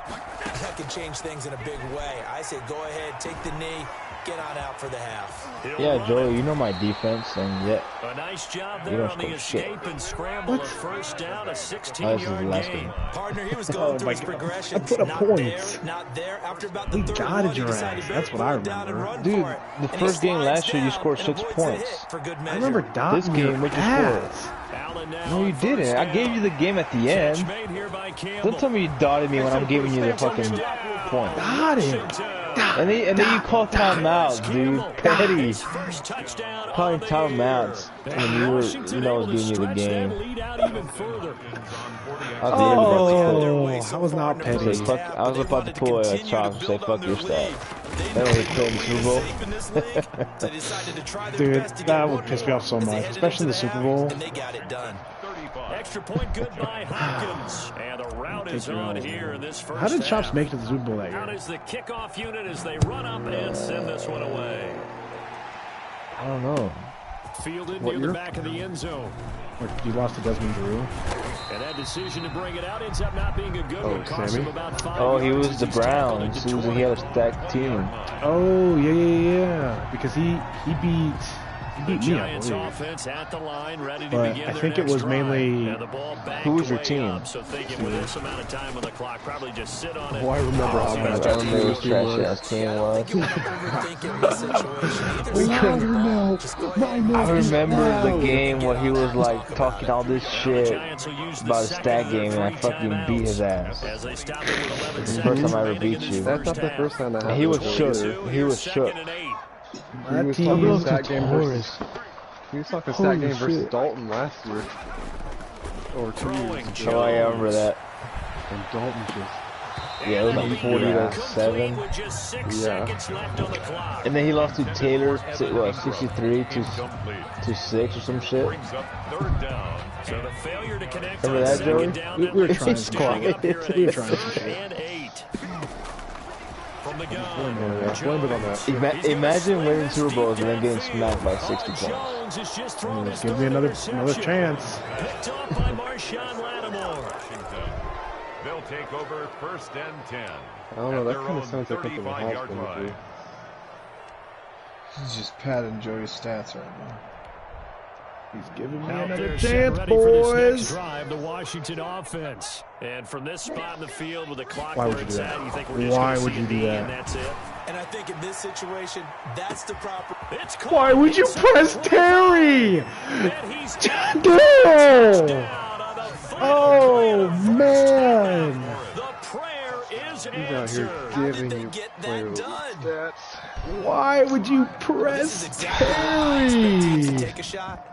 Speaker 6: that can change things in a big way. I say go ahead, take the knee, get on out for the half.
Speaker 5: He'll
Speaker 1: Yeah,
Speaker 5: run
Speaker 1: Joey,
Speaker 5: it.
Speaker 1: you know my defense, and yet
Speaker 5: A nice job
Speaker 1: You
Speaker 5: there
Speaker 1: don't
Speaker 5: on the
Speaker 1: score shit.
Speaker 5: escape and scramble. A first down, a
Speaker 1: this is
Speaker 5: 16-yard
Speaker 1: less
Speaker 5: gain.
Speaker 1: than.
Speaker 6: Partner, he was
Speaker 4: Oh
Speaker 6: going through
Speaker 4: my
Speaker 6: his
Speaker 4: God.
Speaker 6: progressions.
Speaker 4: I put up
Speaker 6: not
Speaker 4: points.
Speaker 6: there, not there. After about the
Speaker 4: We
Speaker 6: third
Speaker 4: dotted
Speaker 6: one, he
Speaker 4: your
Speaker 6: decided
Speaker 4: ass.
Speaker 6: to better
Speaker 4: That's what I
Speaker 6: pull it down and
Speaker 4: remember.
Speaker 6: run
Speaker 1: Dude,
Speaker 6: for it.
Speaker 1: the
Speaker 6: And he
Speaker 1: first game
Speaker 6: slides
Speaker 1: last year, you
Speaker 6: down
Speaker 1: scored
Speaker 6: and
Speaker 1: 6
Speaker 6: avoids the
Speaker 1: points.
Speaker 6: hit for good
Speaker 4: I
Speaker 6: measure.
Speaker 4: remember dotting your
Speaker 1: game, what'd you score?
Speaker 4: ass.
Speaker 5: Allen now
Speaker 1: No, you
Speaker 5: on first
Speaker 1: didn't. I gave you the game at the
Speaker 5: Catch
Speaker 1: end.
Speaker 5: made here by Campbell.
Speaker 1: Don't tell me you dotted me when I'm giving you the fucking point.
Speaker 4: Got it.
Speaker 1: And then you call timeouts, dude. Petty.
Speaker 5: His first touchdown
Speaker 1: Calling
Speaker 5: of the
Speaker 1: timeouts
Speaker 5: year.
Speaker 1: when
Speaker 5: And
Speaker 1: you were,
Speaker 5: Washington
Speaker 1: I was
Speaker 5: able to
Speaker 1: giving you the
Speaker 5: stretch
Speaker 1: game.
Speaker 5: that lead out even further.
Speaker 1: I was literally about to
Speaker 4: Oh, I was not
Speaker 1: say,
Speaker 4: petty.
Speaker 1: fuck, I was about to pull a chalk and say, fuck your stat. That was a in the Super Bowl.
Speaker 4: Dude, that would piss me off so much, especially in the Super Bowl.
Speaker 6: And they got it done.
Speaker 5: Extra point good by Hopkins. And the route is on here in this first
Speaker 4: How did Chops
Speaker 5: half.
Speaker 4: make it to the Super Bowl that
Speaker 5: Out
Speaker 4: year?
Speaker 5: is the kickoff unit as they run up and send this one away.
Speaker 1: I don't know.
Speaker 5: Fielded
Speaker 4: What
Speaker 5: near the
Speaker 4: year?
Speaker 5: back of the end zone.
Speaker 4: Or you lost to Desmond Drew?
Speaker 5: And that decision to bring it out ends up not being a good one. Cost him about 5
Speaker 1: Oh, he
Speaker 5: yards
Speaker 1: was the
Speaker 5: as he's tackled
Speaker 1: Browns.
Speaker 5: at the
Speaker 1: He had a stacked team.
Speaker 4: Oh, yeah. Because he beat me, I
Speaker 5: Giants
Speaker 4: believe.
Speaker 5: offense at the line, ready to
Speaker 4: But
Speaker 5: begin
Speaker 4: I
Speaker 5: their
Speaker 4: think it
Speaker 5: next
Speaker 4: was
Speaker 5: drive.
Speaker 4: mainly.
Speaker 5: Now the ball backed
Speaker 1: Who was your
Speaker 5: way
Speaker 1: team?
Speaker 5: up, so thinking with this amount of time on the clock, probably just sit on it.
Speaker 2: Oh, I remember how bad
Speaker 1: I
Speaker 2: that
Speaker 1: remember his trash ass team was. I remember the game where he was like talking all this shit about his stat game, and I fucking beat his ass. It's the first time I ever beat you.
Speaker 2: That's not the first time that happened.
Speaker 1: He was
Speaker 2: to me
Speaker 1: shook.
Speaker 2: either.
Speaker 1: He was shook.
Speaker 2: He was talking stat game versus. He was talking stat game versus Dalton last year. Or 2 years ago.
Speaker 1: Oh, I remember that.
Speaker 2: And Dalton just.
Speaker 1: Yeah, it was like 40-7.
Speaker 2: Yeah.
Speaker 1: And then he lost to Taylor, 63 to 6 or some shit. Remember that, Joey?
Speaker 4: We were trying some shit. We were trying some shit.
Speaker 2: Blame it on that.
Speaker 1: Imagine winning Super Bowls and then getting smacked by 60 points.
Speaker 4: Give me another chance.
Speaker 5: Picked off by Marshawn Lattimore.
Speaker 7: They'll take over 1st and 10.
Speaker 2: I don't know, that kind of sounds like something the house would do.
Speaker 3: He's just padding Joey's stats right now.
Speaker 4: He's giving me
Speaker 5: Out
Speaker 4: another
Speaker 5: there,
Speaker 4: chance,
Speaker 5: ready for this next
Speaker 4: boys.
Speaker 5: drive, the Washington offense. And from this spot in the field with the clock
Speaker 4: Why
Speaker 5: where
Speaker 4: would you
Speaker 5: it's
Speaker 4: do
Speaker 5: at,
Speaker 4: that?
Speaker 5: you think we're just
Speaker 4: Why
Speaker 5: gonna
Speaker 4: would
Speaker 5: see
Speaker 4: you
Speaker 5: a
Speaker 4: do
Speaker 5: knee
Speaker 4: that?
Speaker 5: and that's it?
Speaker 6: And I think in this situation, that's the proper.
Speaker 5: It's caught.
Speaker 4: Why would you press Terry?
Speaker 5: And he's
Speaker 4: Damn!
Speaker 5: down on the final
Speaker 4: Oh,
Speaker 5: play of the first
Speaker 4: man.
Speaker 5: half. The prayer is
Speaker 2: He's out here
Speaker 5: answered.
Speaker 2: giving
Speaker 6: they
Speaker 2: you
Speaker 6: get that
Speaker 2: player
Speaker 6: done?
Speaker 2: stats.
Speaker 4: Why would you
Speaker 6: This is
Speaker 4: press
Speaker 6: exactly how I expect teams to
Speaker 4: Terry?
Speaker 6: take a shot.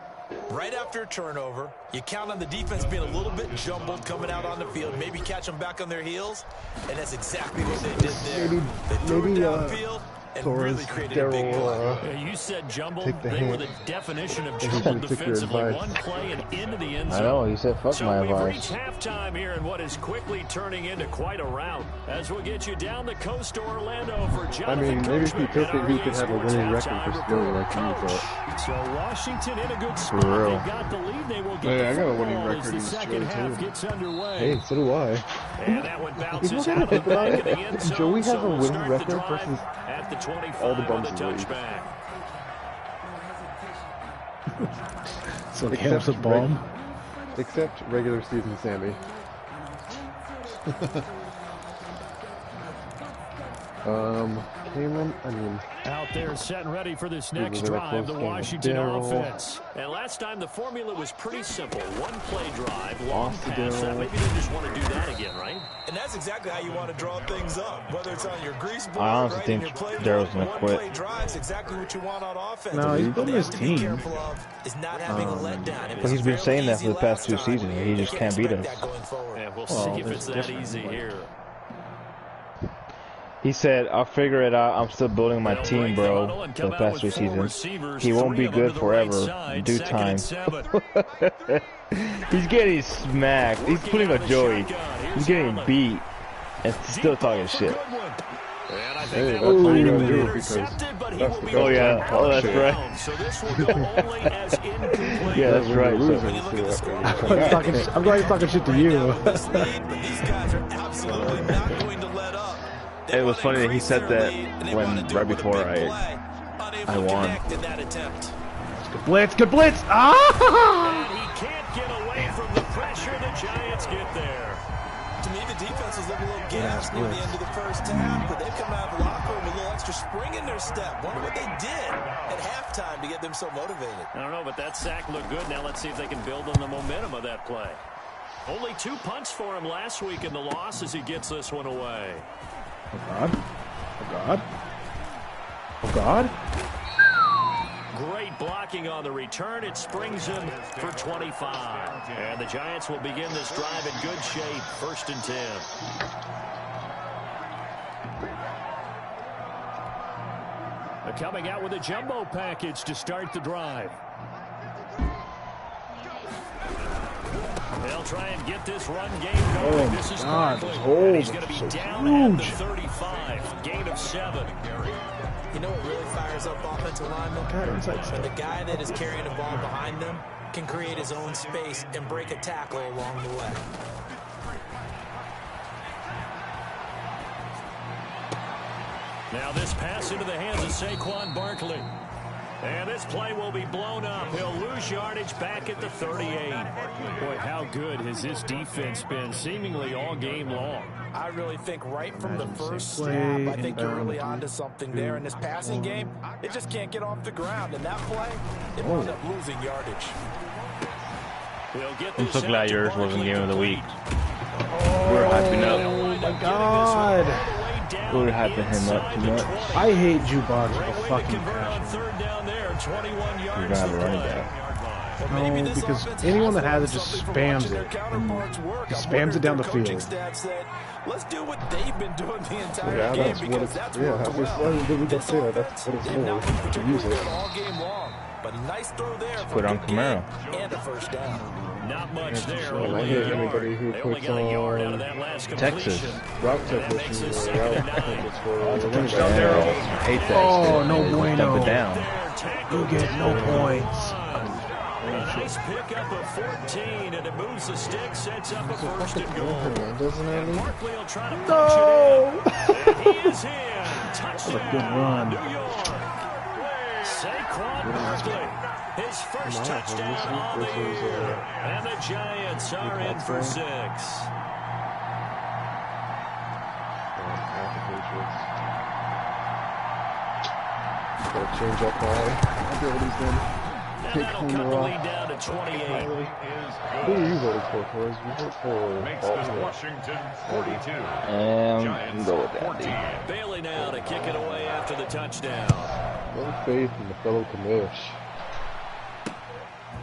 Speaker 6: Right after a turnover, you count on the defense being a little bit jumbled coming out on the field, maybe catch them back on their heels, and that's exactly what they did there. They threw it downfield and really created a big play.
Speaker 5: You said jumbled.
Speaker 2: Take the
Speaker 5: They were
Speaker 2: hint.
Speaker 5: the definition of
Speaker 2: He
Speaker 5: jumbled
Speaker 2: took your
Speaker 5: defensively.
Speaker 2: advice.
Speaker 5: One play and into the end
Speaker 1: I
Speaker 5: zone.
Speaker 1: know, he said fuck
Speaker 5: So
Speaker 1: my
Speaker 5: we've
Speaker 1: advice.
Speaker 5: reached halftime here in what is quickly turning into quite a rout. As we'll get you down the coast to Orlando for
Speaker 2: I
Speaker 5: Jonathan
Speaker 2: mean, maybe if he
Speaker 5: Coachman
Speaker 2: took
Speaker 5: at
Speaker 2: it, he
Speaker 5: our
Speaker 2: could have a
Speaker 5: EA
Speaker 2: winning
Speaker 5: Sports
Speaker 2: record for
Speaker 5: halftime
Speaker 2: stealing
Speaker 5: report.
Speaker 2: like you, but
Speaker 5: So Washington in a good spot.
Speaker 2: real.
Speaker 5: They've got the lead. They will get
Speaker 3: Hey,
Speaker 5: the
Speaker 3: I got a winning
Speaker 5: football as
Speaker 3: record
Speaker 5: the
Speaker 3: in
Speaker 5: second
Speaker 3: Joey,
Speaker 5: half
Speaker 3: too.
Speaker 5: gets underway.
Speaker 2: hey, so do I.
Speaker 5: And that one bounces
Speaker 2: You know
Speaker 5: out of the
Speaker 2: what I
Speaker 5: back
Speaker 2: think
Speaker 5: of the end zone.
Speaker 2: Joey has
Speaker 5: so
Speaker 2: a
Speaker 5: we'll
Speaker 2: winning
Speaker 5: start
Speaker 2: record
Speaker 5: the drive
Speaker 2: versus
Speaker 5: at the 25
Speaker 2: all the
Speaker 5: on
Speaker 2: bums
Speaker 5: the
Speaker 2: in the league.
Speaker 5: touchback.
Speaker 4: So he has a bomb.
Speaker 2: Except regular season Sammy. Kalen, I mean,
Speaker 5: Out there set and ready for this next
Speaker 2: was a
Speaker 5: drive, the
Speaker 2: close game.
Speaker 5: Washington
Speaker 2: Darryl.
Speaker 5: offense. And last time the formula was pretty simple. One play drive, long
Speaker 2: Lost to
Speaker 5: pass.
Speaker 2: Darryl.
Speaker 5: Maybe they just want to do that again, right?
Speaker 6: And that's exactly how you want to draw things up, whether it's on your grease board,
Speaker 1: I honestly
Speaker 6: right in
Speaker 1: think
Speaker 6: your playbook.
Speaker 1: Daryl's gonna
Speaker 6: One
Speaker 1: quit.
Speaker 6: play drives exactly what you want on offense.
Speaker 4: No, he's
Speaker 6: What
Speaker 4: building
Speaker 6: they
Speaker 4: his
Speaker 6: have to be
Speaker 4: team.
Speaker 6: careful of is not having a letdown. It
Speaker 1: But
Speaker 6: was
Speaker 1: he's been
Speaker 6: fairly
Speaker 1: saying that
Speaker 6: easy
Speaker 1: for the past
Speaker 6: last
Speaker 1: 2
Speaker 6: time.
Speaker 1: seasons. He
Speaker 6: You
Speaker 1: just
Speaker 6: can't
Speaker 1: can't beat
Speaker 6: expect
Speaker 1: us.
Speaker 6: that going forward.
Speaker 5: And we'll
Speaker 4: Well,
Speaker 5: see if it's that
Speaker 4: different,
Speaker 5: easy
Speaker 4: but-
Speaker 5: here.
Speaker 1: He said, I'll figure it out. I'm still building my team, bro, for the past 3 seasons. He won't be good forever. In due time. He's getting smacked. He's putting a Joey. He's getting beat. And still talking shit.
Speaker 2: hey, that's what you gotta do because
Speaker 1: Oh, yeah. Oh, that's right.
Speaker 5: So this will go only as incomplete.
Speaker 1: Yeah, that's right.
Speaker 6: When you
Speaker 1: So,
Speaker 6: look at the score,
Speaker 4: I'm glad he's talking shit to you.
Speaker 6: this lead, but these guys are absolutely not going to let up. They
Speaker 1: it was
Speaker 6: wanna
Speaker 1: funny that he
Speaker 6: increase
Speaker 1: said
Speaker 6: their
Speaker 1: that
Speaker 6: lead, and they
Speaker 1: when
Speaker 6: wanna do
Speaker 1: right
Speaker 6: it with a
Speaker 1: before
Speaker 6: big
Speaker 1: I
Speaker 6: play. Unable to
Speaker 1: won.
Speaker 6: connect in that attempt.
Speaker 4: Good blitz. Ah!
Speaker 5: And he can't get away from the pressure. The Giants get there.
Speaker 6: To me, the defense was looking a little gassed near the end of the first half, but they've come out of the locker room with a little extra spring in their step. Wonder what they did at halftime to get them so motivated.
Speaker 5: I don't know, but that sack looked good. Now let's see if they can build on the momentum of that play. Only 2 punts for him last week in the loss as he gets this one away.
Speaker 4: Oh God. Oh God. Oh God.
Speaker 5: Great blocking on the return. It springs him for 25. And the Giants will begin this drive in good shape. 1st and 10. They're coming out with a jumbo package to start the drive. They'll try and get this run game going.
Speaker 4: Oh,
Speaker 5: This is
Speaker 4: God,
Speaker 5: Barkley,
Speaker 4: those
Speaker 5: and
Speaker 4: holes
Speaker 5: he's going to be
Speaker 4: are so
Speaker 5: down at the
Speaker 4: huge.
Speaker 5: 35. Gain of 7.
Speaker 6: You know what really fires up offensive linemen?
Speaker 4: God, inside
Speaker 6: When
Speaker 4: stuff.
Speaker 6: the guy that is carrying the ball behind them can create his own space and break a tackle along the way.
Speaker 5: Now this pass into the hands of Saquon Barkley. And this play will be blown up. He'll lose yardage back at the 38. Boy, how good has this defense been seemingly all game long?
Speaker 6: I really think right from the first snap, I think you're really onto something there in this passing game. It just can't get off the ground. And that play, it wound up losing yardage.
Speaker 8: I'm so glad yours wasn't game of the week. We're hyping up.
Speaker 4: Oh my god!
Speaker 1: We're hyping him up too much.
Speaker 4: I hate jukebox with a fucking passion.
Speaker 1: You're gonna have a running back.
Speaker 4: No, because anyone that has it just spams it. Just spams it down the field.
Speaker 6: Let's do what they've been doing the entire
Speaker 2: Yeah,
Speaker 6: game
Speaker 2: that's what
Speaker 6: because
Speaker 2: it's,
Speaker 6: that's
Speaker 2: yeah,
Speaker 6: what
Speaker 2: that's what that's what it's for, to use it.
Speaker 6: all game long. But nice throw there for
Speaker 1: Put on Camaro.
Speaker 6: and a first down.
Speaker 5: Not much there.
Speaker 2: I
Speaker 5: Only
Speaker 2: hate
Speaker 5: a yard.
Speaker 2: anybody who
Speaker 5: They only
Speaker 2: puts
Speaker 5: got a yard out
Speaker 2: on
Speaker 5: of that last
Speaker 1: Texas.
Speaker 5: completion.
Speaker 2: route
Speaker 5: That makes
Speaker 2: technicians
Speaker 5: it
Speaker 2: or
Speaker 5: second
Speaker 2: route
Speaker 5: and 9.
Speaker 2: techniques for running
Speaker 1: Yeah,
Speaker 2: back.
Speaker 1: I hate that.
Speaker 4: Oh,
Speaker 1: shit.
Speaker 4: no
Speaker 1: They
Speaker 4: bueno.
Speaker 1: dump it down.
Speaker 4: You get no points.
Speaker 5: Nice pickup of 14, and it moves the stick, sets up a first and goal.
Speaker 2: Doesn't
Speaker 5: And Barkley will try to punch
Speaker 4: No!
Speaker 5: it in. And he is in. Touchdown,
Speaker 4: good run.
Speaker 5: New York. Saquon Barkley, his first touchdown on the year. And the Giants are in for 6.
Speaker 2: Gotta change up my abilities then.
Speaker 5: And
Speaker 2: Take
Speaker 5: that'll
Speaker 2: home
Speaker 5: cut
Speaker 2: the
Speaker 5: the
Speaker 2: rock.
Speaker 5: lead down to 28.
Speaker 2: Who are you voting for, Torres? You vote for
Speaker 7: Makes this
Speaker 2: Baltimore.
Speaker 7: Washington 42.
Speaker 1: You go with that, dude.
Speaker 5: Bailey now to kick it away after the touchdown.
Speaker 2: No faith in the fellow commish.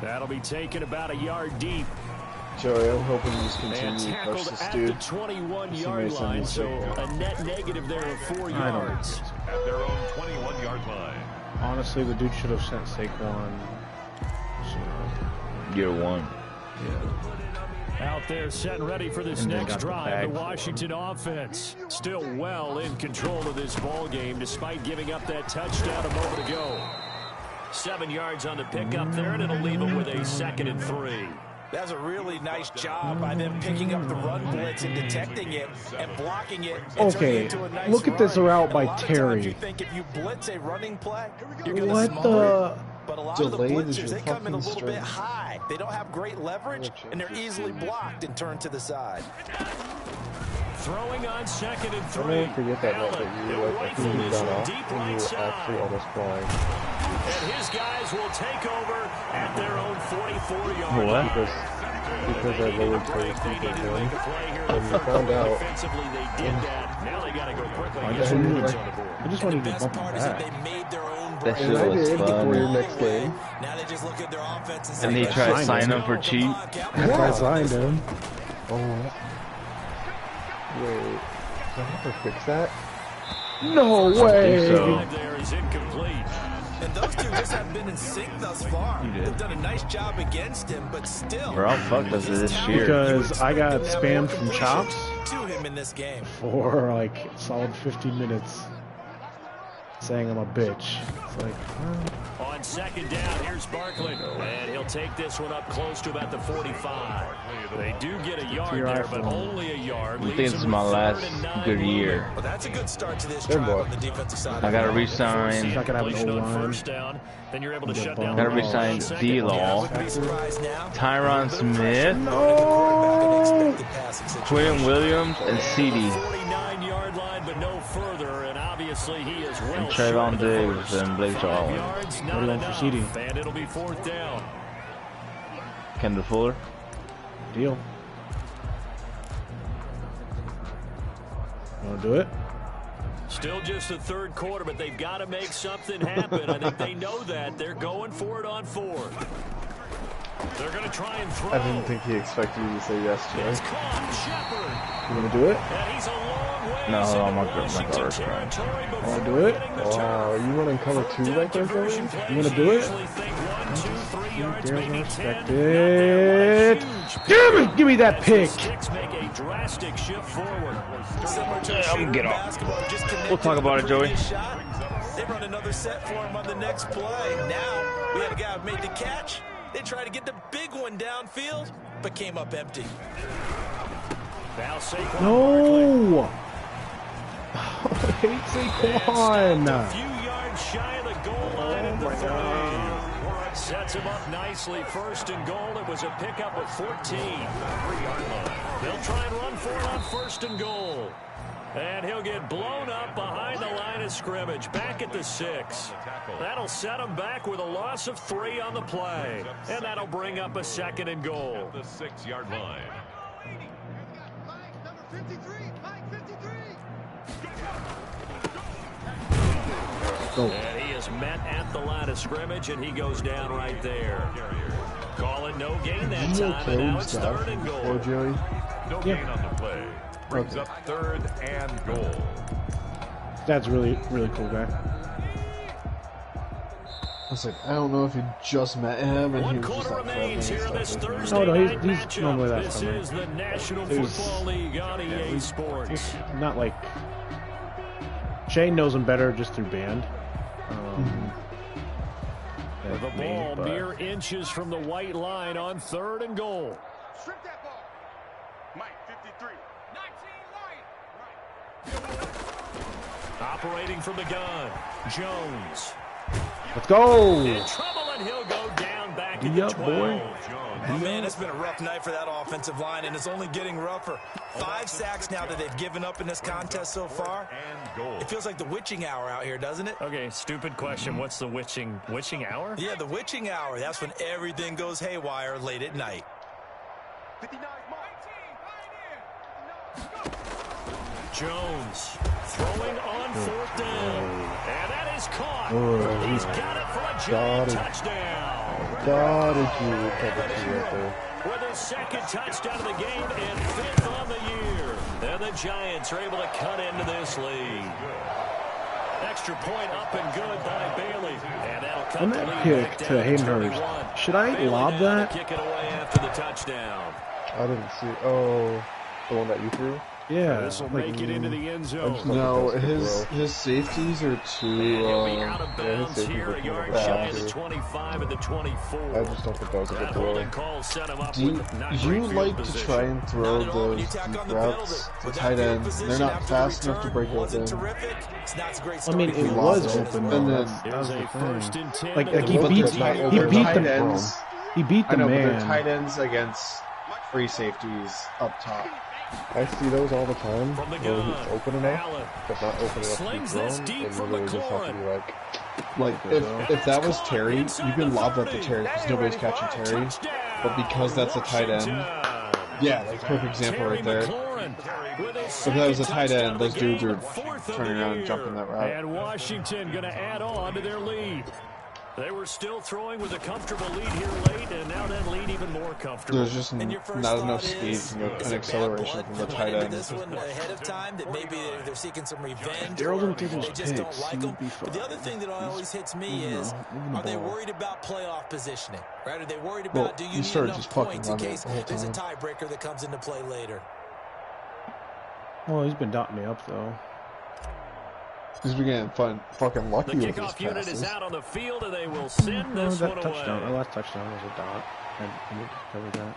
Speaker 5: That'll be taken about a yard deep.
Speaker 2: Joey, I'm hoping you just
Speaker 5: And
Speaker 2: continue to
Speaker 5: tackled
Speaker 2: push this
Speaker 5: at
Speaker 2: dude.
Speaker 5: the 21-yard
Speaker 2: Somebody send
Speaker 5: line,
Speaker 2: me
Speaker 5: so
Speaker 2: sick,
Speaker 5: a net negative there of 4
Speaker 4: I don't
Speaker 5: yards.
Speaker 7: At their own 21-yard line.
Speaker 4: Honestly, the dude should have sent Saquon sooner.
Speaker 1: Year one.
Speaker 5: Out there set and ready for this
Speaker 4: And they
Speaker 5: next
Speaker 4: got the
Speaker 5: drive.
Speaker 4: bag
Speaker 5: The
Speaker 4: for
Speaker 5: Washington offense still well in control of this ball game despite giving up that touchdown a moment ago. 7 yards on the pickup there, and it'll leave it with a 2nd and 3.
Speaker 6: That's a really nice job by them picking up the run blitz and detecting it and blocking it. And
Speaker 4: Okay,
Speaker 6: turning it into a nice
Speaker 4: look at this
Speaker 6: run.
Speaker 4: route
Speaker 6: And
Speaker 4: by
Speaker 6: a lot of
Speaker 4: Terry.
Speaker 6: times you think if you blitz a running play, you're going to
Speaker 4: What
Speaker 6: smother
Speaker 4: the?
Speaker 6: it. But a lot
Speaker 2: Delayed
Speaker 6: of the
Speaker 2: is
Speaker 6: blitzers,
Speaker 2: your
Speaker 6: they come in a
Speaker 2: fucking
Speaker 6: little bit
Speaker 2: strength.
Speaker 6: high. They don't have great leverage, and they're easily blocked and turned to the side.
Speaker 5: Throwing on 2nd and
Speaker 2: I'll
Speaker 5: 3.
Speaker 2: never forget that night that you
Speaker 5: He'll
Speaker 2: like, I
Speaker 5: rifle
Speaker 2: think you
Speaker 5: this
Speaker 2: got
Speaker 5: one
Speaker 2: off
Speaker 5: deep
Speaker 2: and you
Speaker 5: right
Speaker 2: were
Speaker 5: side.
Speaker 2: actually almost flying.
Speaker 5: And his guys will take over at their own 44-yard
Speaker 8: What?
Speaker 2: Because I lowered first
Speaker 5: They needed to make a play here.
Speaker 2: and we found out.
Speaker 5: Offensively, they did that. Now they got to go quickly.
Speaker 4: I
Speaker 5: and
Speaker 4: just
Speaker 5: get some
Speaker 4: wanted
Speaker 5: points
Speaker 4: to-
Speaker 5: on the board.
Speaker 4: I just wanted to
Speaker 6: Best
Speaker 4: bump him
Speaker 6: part is that
Speaker 4: back.
Speaker 6: they made their own
Speaker 1: That
Speaker 6: brand.
Speaker 1: shit
Speaker 2: And I
Speaker 1: was
Speaker 2: did
Speaker 1: fun.
Speaker 2: before your next game.
Speaker 6: Now they just look at their offense and say,
Speaker 1: And they
Speaker 6: "Let's
Speaker 1: tried to
Speaker 6: go.
Speaker 1: sign him for cheap.
Speaker 6: Come on,
Speaker 4: I signed him.
Speaker 2: Oh. Wait. Did I have to fix that?
Speaker 4: No
Speaker 1: think
Speaker 4: way.
Speaker 1: so.
Speaker 5: Drive there is incomplete.
Speaker 6: And those two just have been in sync thus far.
Speaker 1: You did.
Speaker 6: They've done a nice job against him, but still.
Speaker 1: We're all fucked us this year.
Speaker 4: Because I got spammed from Chops
Speaker 6: To him in this game.
Speaker 4: for like a solid 15 minutes saying I'm a bitch. It's like,
Speaker 5: On 2nd down, here's Barkley. And he'll take this one up close to about the 45. They do get a yard
Speaker 4: your
Speaker 5: there, but
Speaker 4: iPhone.
Speaker 5: only a yard.
Speaker 1: I think
Speaker 5: Leaves
Speaker 1: this is
Speaker 5: them
Speaker 1: my
Speaker 5: with
Speaker 1: last
Speaker 5: 3rd and 9
Speaker 1: good
Speaker 5: moving.
Speaker 1: year.
Speaker 6: Well, that's a good start to this
Speaker 2: Good
Speaker 6: drive
Speaker 2: boy.
Speaker 6: on the defensive side.
Speaker 1: I gotta
Speaker 5: First
Speaker 1: re-sign.
Speaker 4: Not gonna have
Speaker 5: completion
Speaker 4: no
Speaker 5: on
Speaker 4: line.
Speaker 5: first down. Then you're able to
Speaker 4: The
Speaker 5: shut down
Speaker 4: bomb.
Speaker 5: the
Speaker 1: Gotta
Speaker 5: run
Speaker 1: re-sign
Speaker 5: on 2nd
Speaker 1: D-Law.
Speaker 6: Wouldn't be surprised now.
Speaker 1: Tyron Smith,
Speaker 4: no.
Speaker 1: Quinn Williams, and CD.
Speaker 5: 49-yard line, but no further, and obviously he is well
Speaker 1: And
Speaker 5: short
Speaker 1: Trayvon
Speaker 5: of the
Speaker 1: Diggs
Speaker 5: first.
Speaker 1: and Blake
Speaker 5: 5
Speaker 1: Jarwin.
Speaker 5: yards,
Speaker 4: What
Speaker 5: not
Speaker 4: do you want for
Speaker 5: enough,
Speaker 4: CD?
Speaker 5: and it'll be 4th down.
Speaker 1: Kendall Fuller.
Speaker 4: Deal. Want to do it?
Speaker 5: Still just the 3rd quarter, but they've got to make something happen. I think they know that. They're going for it on 4th. They're going to try and throw.
Speaker 2: I didn't think he expected you to say yes,
Speaker 5: It's
Speaker 2: Joey.
Speaker 5: caught. Shepard.
Speaker 2: You want to do it?
Speaker 5: And he's a long way
Speaker 1: No,
Speaker 5: into
Speaker 1: I'm not gonna-
Speaker 5: Washington
Speaker 1: I'm not gonna
Speaker 5: territory before
Speaker 4: Wanna do it?
Speaker 5: hitting the
Speaker 2: Wow,
Speaker 5: turf.
Speaker 2: are you running cover 2 right there, Joey?
Speaker 4: You wanna do it?
Speaker 5: Usually think 1, 2, 3 yards,
Speaker 4: There's
Speaker 5: maybe
Speaker 4: no
Speaker 5: 10.
Speaker 4: expect
Speaker 5: Not there,
Speaker 4: it.
Speaker 5: but a huge
Speaker 4: Damn it! Give me that
Speaker 5: as
Speaker 4: pick.
Speaker 5: the Sticks make a drastic shift forward.
Speaker 6: Similar to a
Speaker 1: I'm
Speaker 6: shooter
Speaker 1: gonna get
Speaker 6: in
Speaker 1: off.
Speaker 6: basketball, just connected
Speaker 1: We'll talk
Speaker 6: to the
Speaker 1: about it, Joey.
Speaker 6: previous shot. They run another set for him on the next play. Now we have a guy who made the catch They tried to get the big one downfield, but came up empty.
Speaker 4: No! I hate Saquon.
Speaker 5: A few yards shy of the goal line at the 3. Sets him up nicely. First and goal. It was a pickup at 14. 3-yard line. They'll try and run for it on first and goal. And he'll get blown up behind the line of scrimmage. Back at the 6. That'll set him back with a loss of 3 on the play. And that'll bring up a second and goal.
Speaker 7: The 6-yard line.
Speaker 5: And he is met at the line of scrimmage, and he goes down right there. Call it no gain that time, and now it's third and goal.
Speaker 2: Or Joey?
Speaker 7: No gain on the play. Brings up third and goal.
Speaker 4: That's really, really cool guy.
Speaker 2: I was like, I don't know if you just met him and he was just like
Speaker 5: remains here in this Thursday
Speaker 4: no,
Speaker 5: night
Speaker 4: he's
Speaker 5: matchup.
Speaker 4: normally that
Speaker 5: This
Speaker 4: summer.
Speaker 5: is the National Football League on EA Sports.
Speaker 4: Not like Shane knows him better just through band.
Speaker 5: The ball mere inches from the white line on third and goal.
Speaker 9: Strip that ball. Mike, 53. 19 Mike.
Speaker 5: Operating from the gun, Jones.
Speaker 4: Let's go!
Speaker 5: In trouble, and he'll go down back in the 12.
Speaker 4: Boy.
Speaker 6: Oh, man, it's been a rough night for that offensive line, and it's only getting rougher. 5 sacks now that they've given up in this contest so far. It feels like the witching hour out here, doesn't it?
Speaker 8: Okay, stupid question. What's the witching hour?
Speaker 6: Yeah, the witching hour. That's when everything goes haywire late at night.
Speaker 9: 59 Mike.
Speaker 5: Jones throwing on fourth down. And that is caught. He's got it for a giant touchdown.
Speaker 2: Cover 2 right there.
Speaker 5: With his second touchdown of the game and 5th on the year. And the Giants are able to cut into this lead. Extra point up and good by Bailey. And that'll cut
Speaker 4: On
Speaker 5: the
Speaker 4: that
Speaker 5: lead
Speaker 4: kick
Speaker 5: back
Speaker 4: to
Speaker 5: down
Speaker 4: Haydenhurst,
Speaker 5: 21.
Speaker 4: should I
Speaker 5: Bailey
Speaker 4: lob
Speaker 5: now
Speaker 4: that?
Speaker 5: to kick it away after the touchdown.
Speaker 2: I didn't see. Oh, the one that you threw?
Speaker 4: Yeah.
Speaker 5: This will
Speaker 4: like,
Speaker 5: make it into the end zone.
Speaker 2: No, his safeties are too.
Speaker 5: He'll be out of
Speaker 2: yeah, his
Speaker 5: bounds
Speaker 2: safeties
Speaker 5: here,
Speaker 2: are
Speaker 5: a
Speaker 2: too
Speaker 5: yard
Speaker 2: bad,
Speaker 5: shy of the
Speaker 2: too.
Speaker 5: 25 and the 24.
Speaker 2: I just don't think that was a
Speaker 5: That
Speaker 2: good throw.
Speaker 5: holding call set him up
Speaker 2: Do
Speaker 5: with not
Speaker 2: you
Speaker 5: great field
Speaker 2: like to
Speaker 5: position.
Speaker 2: try and throw
Speaker 6: Not at all when you
Speaker 2: those
Speaker 6: tack
Speaker 2: deep
Speaker 6: on the
Speaker 2: routes
Speaker 6: penalty.
Speaker 2: to
Speaker 6: With that
Speaker 2: tight
Speaker 6: field
Speaker 2: ends?
Speaker 6: position
Speaker 2: They're not
Speaker 6: after the
Speaker 2: fast enough to
Speaker 6: return
Speaker 2: break
Speaker 6: wasn't
Speaker 2: open.
Speaker 6: terrific. It's not a great
Speaker 4: I mean,
Speaker 6: starting
Speaker 4: it
Speaker 6: field
Speaker 4: was
Speaker 6: position as
Speaker 4: open,
Speaker 6: well.
Speaker 2: And then
Speaker 5: Here's a
Speaker 4: thing.
Speaker 5: first and 10.
Speaker 4: Like,
Speaker 5: at the
Speaker 4: he beat
Speaker 5: 15.
Speaker 2: tight ends.
Speaker 4: He beat
Speaker 2: I
Speaker 4: the
Speaker 2: know, but they're
Speaker 4: man.
Speaker 2: tight ends against free safeties up top. I see those all the time.
Speaker 5: From the
Speaker 2: Where
Speaker 5: gun,
Speaker 2: it's open enough,
Speaker 5: Allen
Speaker 2: but not open enough to be
Speaker 5: slings
Speaker 2: thrown.
Speaker 5: this deep
Speaker 2: And
Speaker 5: from
Speaker 2: you really just have to be
Speaker 5: McLaurin.
Speaker 2: like if that was Terry, you can lob that to Terry because nobody's catching Terry. But because that's a tight end, yeah, like perfect example right there. If that was a tight end, those dudes are turning around and jumping that route.
Speaker 5: And Washington going to add on to their lead. They were still throwing with a comfortable lead here late, and now that lead even more comfortable.
Speaker 2: There's just not enough speed and acceleration from the tight end.
Speaker 6: This one ahead of time that maybe they're seeking some revenge.
Speaker 4: Darryl
Speaker 6: Or
Speaker 4: didn't take
Speaker 6: they
Speaker 4: his
Speaker 6: just don't
Speaker 4: picks.
Speaker 6: like
Speaker 4: He
Speaker 6: them.
Speaker 4: would be
Speaker 6: But the
Speaker 4: fine.
Speaker 6: other thing that always hits me is, are they worried about playoff positioning? Right? Are they worried
Speaker 2: Well,
Speaker 6: about do you
Speaker 2: he
Speaker 6: need
Speaker 2: started
Speaker 6: enough
Speaker 2: just fucking
Speaker 6: points in
Speaker 2: running
Speaker 6: case
Speaker 2: the whole
Speaker 6: there's a
Speaker 2: time.
Speaker 6: tiebreaker that comes into play later?
Speaker 4: Well, he's been dotting me up though.
Speaker 2: He's been getting fucking lucky
Speaker 5: The
Speaker 2: with his
Speaker 5: kickoff unit
Speaker 2: passes.
Speaker 5: is out on the field, and they will send this
Speaker 4: that
Speaker 5: one
Speaker 4: touchdown. Our
Speaker 5: away.
Speaker 4: last touchdown was a dot. I need to cover that.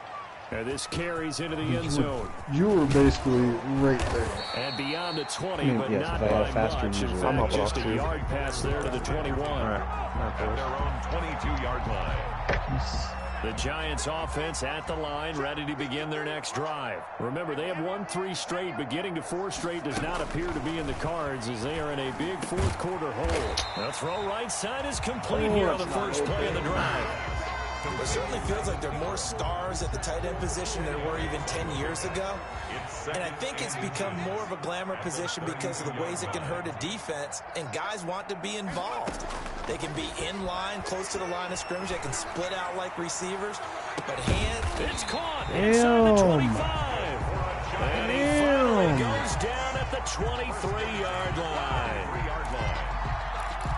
Speaker 5: And this carries into the end zone.
Speaker 2: You were basically right there.
Speaker 5: And beyond the 20,
Speaker 4: I mean,
Speaker 5: but
Speaker 4: yes,
Speaker 5: not
Speaker 4: if I had a
Speaker 5: by
Speaker 4: faster
Speaker 5: much. In
Speaker 4: user,
Speaker 5: fact,
Speaker 2: I'm up
Speaker 5: just
Speaker 2: off
Speaker 5: a
Speaker 2: too.
Speaker 5: yard pass there to the 21.
Speaker 4: All right. Not
Speaker 7: At their
Speaker 4: close.
Speaker 7: own 22-yard line.
Speaker 5: The Giants offense at the line, ready to begin their next drive. Remember, they have won 3 straight, but getting to 4 straight does not appear to be in the cards as they are in a big fourth quarter hole. The throw right side is complete here on the first play of the drive.
Speaker 6: It certainly feels like there are more stars at the tight end position than there were even 10 years ago. And I think it's become more of a glamour position because of the ways it can hurt a defense, and guys want to be involved. They can be in line, close to the line of scrimmage. They can split out like receivers. But
Speaker 5: it's caught inside the 25. And he finally goes down at the 23-yard line.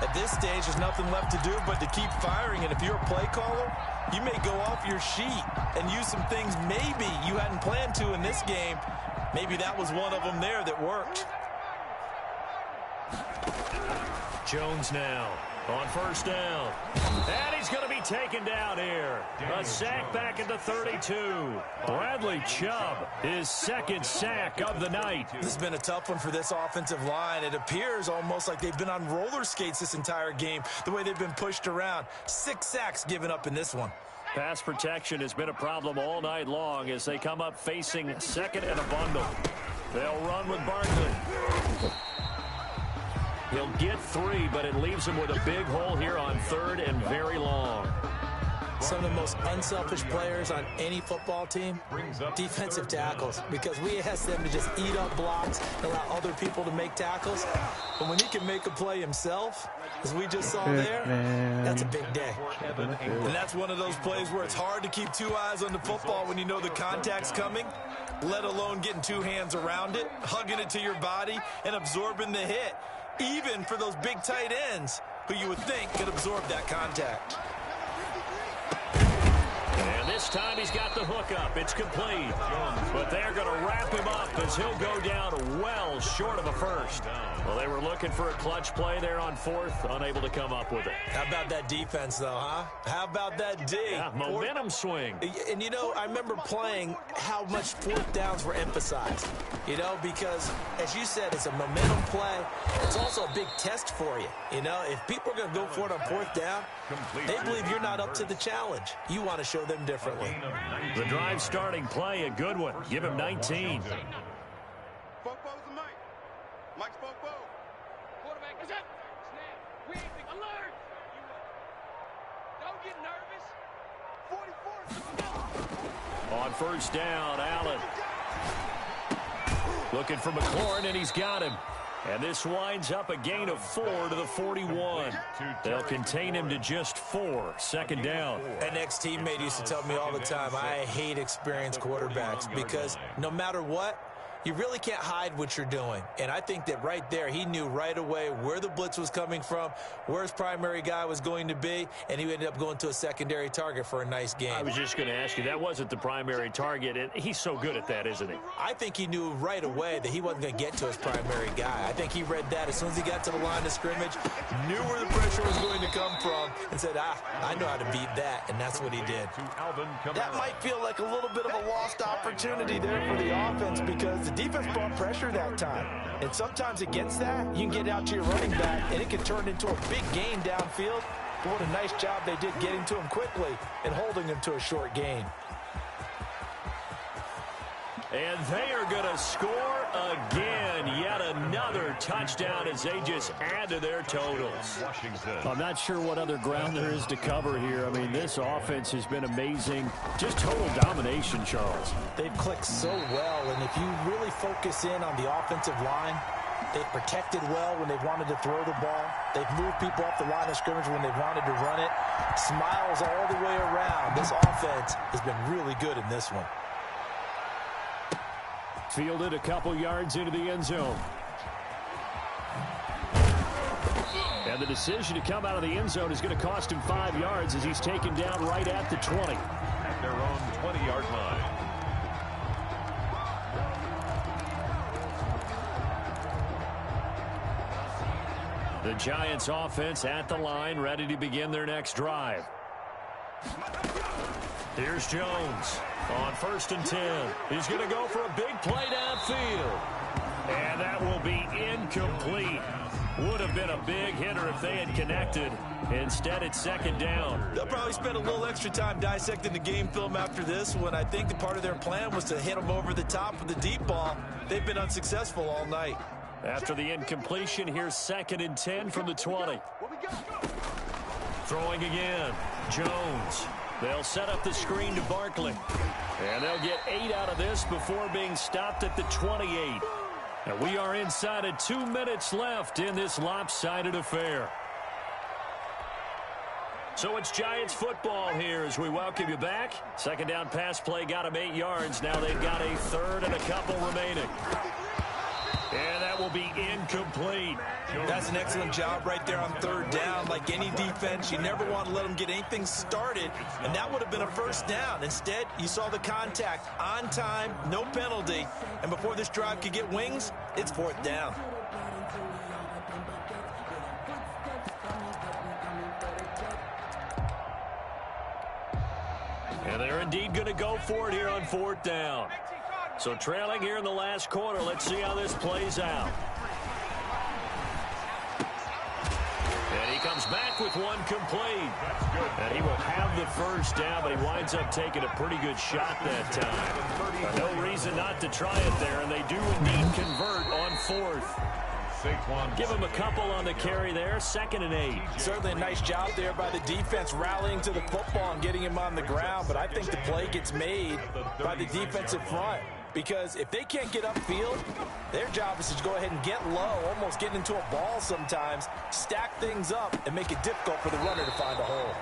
Speaker 6: At this stage, there's nothing left to do but to keep firing. And if you're a play caller, you may go off your sheet and use some things maybe you hadn't planned to in this game. Maybe that was one of them there that worked.
Speaker 5: Jones now On first down. And he's going to be taken down here. A sack back at the 32. Bradley Chubb, his second sack of the night.
Speaker 6: This has been a tough one for this offensive line. It appears almost like they've been on roller skates this entire game, the way they've been pushed around. 6 sacks given up in this one.
Speaker 5: Pass protection has been a problem all night long as they come up facing second and a bundle. They'll run with Barkley. He'll get 3, but it leaves him with a big hole here on 3rd and very long.
Speaker 6: Some of the most unselfish players on any football team, defensive tackles, because we ask them to just eat up blocks and allow other people to make tackles. But when he can make a play himself, as we just saw there, that's a big day. And that's one of those plays where it's hard to keep 2 eyes on the football when you know the contact's coming, let alone getting 2 hands around it, hugging it to your body, and absorbing the hit. Even for those big tight ends who you would think could absorb that contact.
Speaker 5: And this time he's got the hook up. It's complete. But they're going to wrap him up as he'll go down well short of a first. Well, they were looking for a clutch play there on 4th, unable to come up with it.
Speaker 6: How about that defense, though, huh? How about that D?
Speaker 5: Yeah, momentum swing.
Speaker 6: And, you know, I remember playing how much 4th downs were emphasized, you know, because, as you said, it's a momentum play. It's also a big test for you. You know, if people are going to go for it on 4th down, they believe you're not up to the challenge. You want to show them differently.
Speaker 5: The drive starting play, a good one. Give him 19.
Speaker 9: Fofo's the Mike. Mike's Fofo. Quarterback is up. Snap. We ain't alert. Don't get nervous. 44.
Speaker 5: On first down, Allen. Looking for McLaurin, and he's got him. And this winds up a gain of 4 to the 41. They'll contain him to just 4. Second down.
Speaker 6: An ex-teammate used to tell me all the time, I hate experienced quarterbacks because no matter what, you really can't hide what you're doing. And I think that right there, he knew right away where the blitz was coming from, where his primary guy was going to be, and he ended up going to a secondary target for a nice game.
Speaker 5: I was just going to ask you, that wasn't the primary target, and he's so good at that, isn't he?
Speaker 6: I think he knew right away that he wasn't going to get to his primary guy. I think he read that as soon as he got to the line of scrimmage, knew where the pressure was going to come from, and said, I know how to beat that, and that's what he did. That might feel like a little bit of a lost opportunity there for the offense because the defense brought pressure that time. And sometimes against that, you can get out to your running back, and it can turn into a big gain downfield. But what a nice job they did getting to him quickly and holding him to a short gain.
Speaker 5: And they are going to score again. Yet another touchdown as they just add to their totals. I'm not sure what other ground there is to cover here. I mean, this offense has been amazing. Just total domination, Charles.
Speaker 6: They've clicked so well, and if you really focus in on the offensive line, they've protected well when they've wanted to throw the ball. They've moved people off the line of scrimmage when they've wanted to run it. Smiles all the way around. This offense has been really good in this one.
Speaker 5: Fielded a couple yards into the end zone. And the decision to come out of the end zone is going to cost him 5 yards as he's taken down right at the 20.
Speaker 7: At their own 20-yard line.
Speaker 5: The Giants offense at the line, ready to begin their next drive. Here's Jones on 1st and 10. He's going to go for a big play downfield. And that will be incomplete. Would have been a big hitter if they had connected. Instead, it's 2nd down.
Speaker 6: They'll probably spend a little extra time dissecting the game film after this one. I think the part of their plan was to hit them over the top with the deep ball. They've been unsuccessful all night.
Speaker 5: After the incompletion, here's 2nd and 10 from the 20. Throwing again. Jones. They'll set up the screen to Barkley. And they'll get 8 out of this before being stopped at the 28. And we are inside of 2 minutes left in this lopsided affair. So it's Giants football here as we welcome you back. 2nd down pass play got them 8 yards. Now they've got a 3rd and a couple remaining. And that will be incomplete.
Speaker 6: That's an excellent job right there on 3rd down. Like any defense, you never want to let them get anything started, and that would have been a 1st down. Instead, you saw the contact on time, no penalty, and before this drive could get wings, it's 4th down.
Speaker 5: And they're indeed going to go for it here on 4th down. So trailing here in the last quarter. Let's see how this plays out. And he comes back with one complete. And he will have the first down, but he winds up taking a pretty good shot that time. No reason not to try it there, and they do indeed convert on 4th. Give him a couple on the carry there, 2nd and 8.
Speaker 6: Certainly a nice job there by the defense rallying to the football and getting him on the ground, but I think the play gets made by the defensive front. Because if they can't get upfield, their job is to go ahead and get low, almost get into a ball sometimes, stack things up, and make it difficult for the runner to find a hole.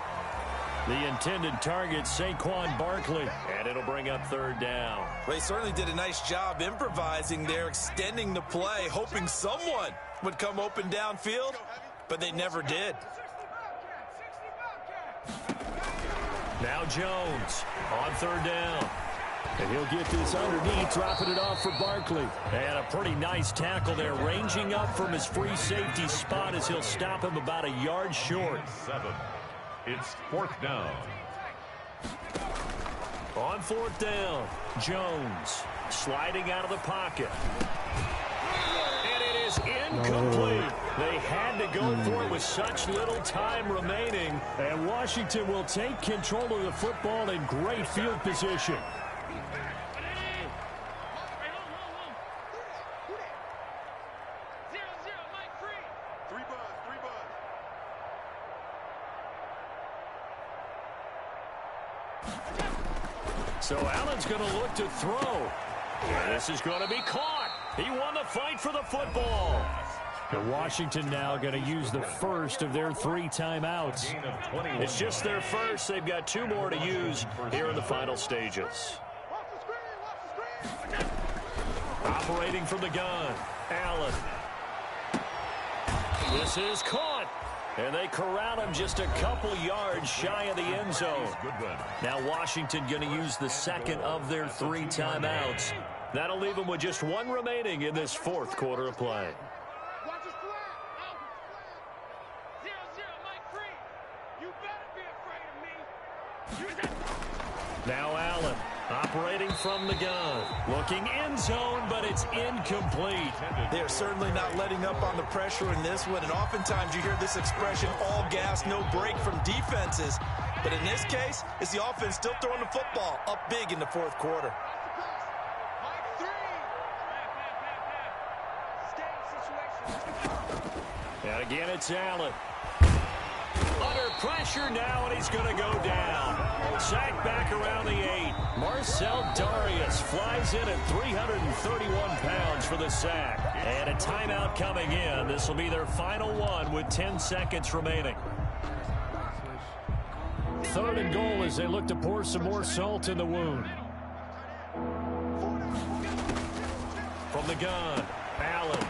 Speaker 5: The intended target, Saquon Barkley, and it'll bring up 3rd down.
Speaker 6: They certainly did a nice job improvising there, extending the play, hoping someone would come open downfield, but they never did.
Speaker 5: Now Jones on 3rd down. And he'll get this underneath, dropping it off for Barkley. And a pretty nice tackle there, ranging up from his free safety spot as he'll stop him about a yard short.
Speaker 7: 7. It's 4th down.
Speaker 5: On 4th down, Jones sliding out of the pocket. And it is incomplete. They had to go for it with such little time remaining. And Washington will take control of the football in great field position. So Allen's going to look to throw. And this is going to be caught. He won the fight for the football. And Washington now going to use the first of their 3 timeouts. It's just their first. They've got 2 more to use here in the final stages. Operating from the gun, Allen. This is caught. And they corral him just a couple yards shy of the end zone. Now Washington going to use the 2nd of their 3 timeouts. That'll leave them with just 1 remaining in this 4th quarter of play. Now Allen operating from the gun. Looking end zone, but it's incomplete.
Speaker 6: They're certainly not letting up on the pressure in this one. And oftentimes you hear this expression, all gas, no break from defenses. But in this case, it's the offense still throwing the football up big in the 4th quarter.
Speaker 5: And again, it's Allen. Under pressure now, and he's going to go down. Sacked back around the 8. Marcel Darius flies in at 331 pounds for the sack. And a timeout coming in. This will be their final one with 10 seconds remaining. 3rd and goal as they look to pour some more salt in the wound. From the gun, Allen.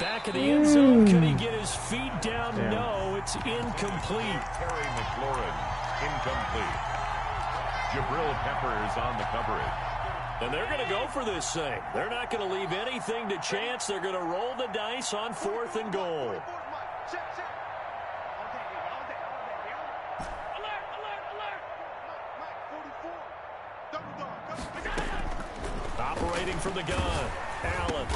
Speaker 5: Back of the end zone. Could he get his feet down?
Speaker 4: Damn.
Speaker 5: No, it's incomplete.
Speaker 7: Terry McLaurin, incomplete. Jabril Peppers on the coverage.
Speaker 5: And they're going to go for this thing. They're not going to leave anything to chance. They're going to roll the dice on 4th and goal. Operating from the gun, Allen.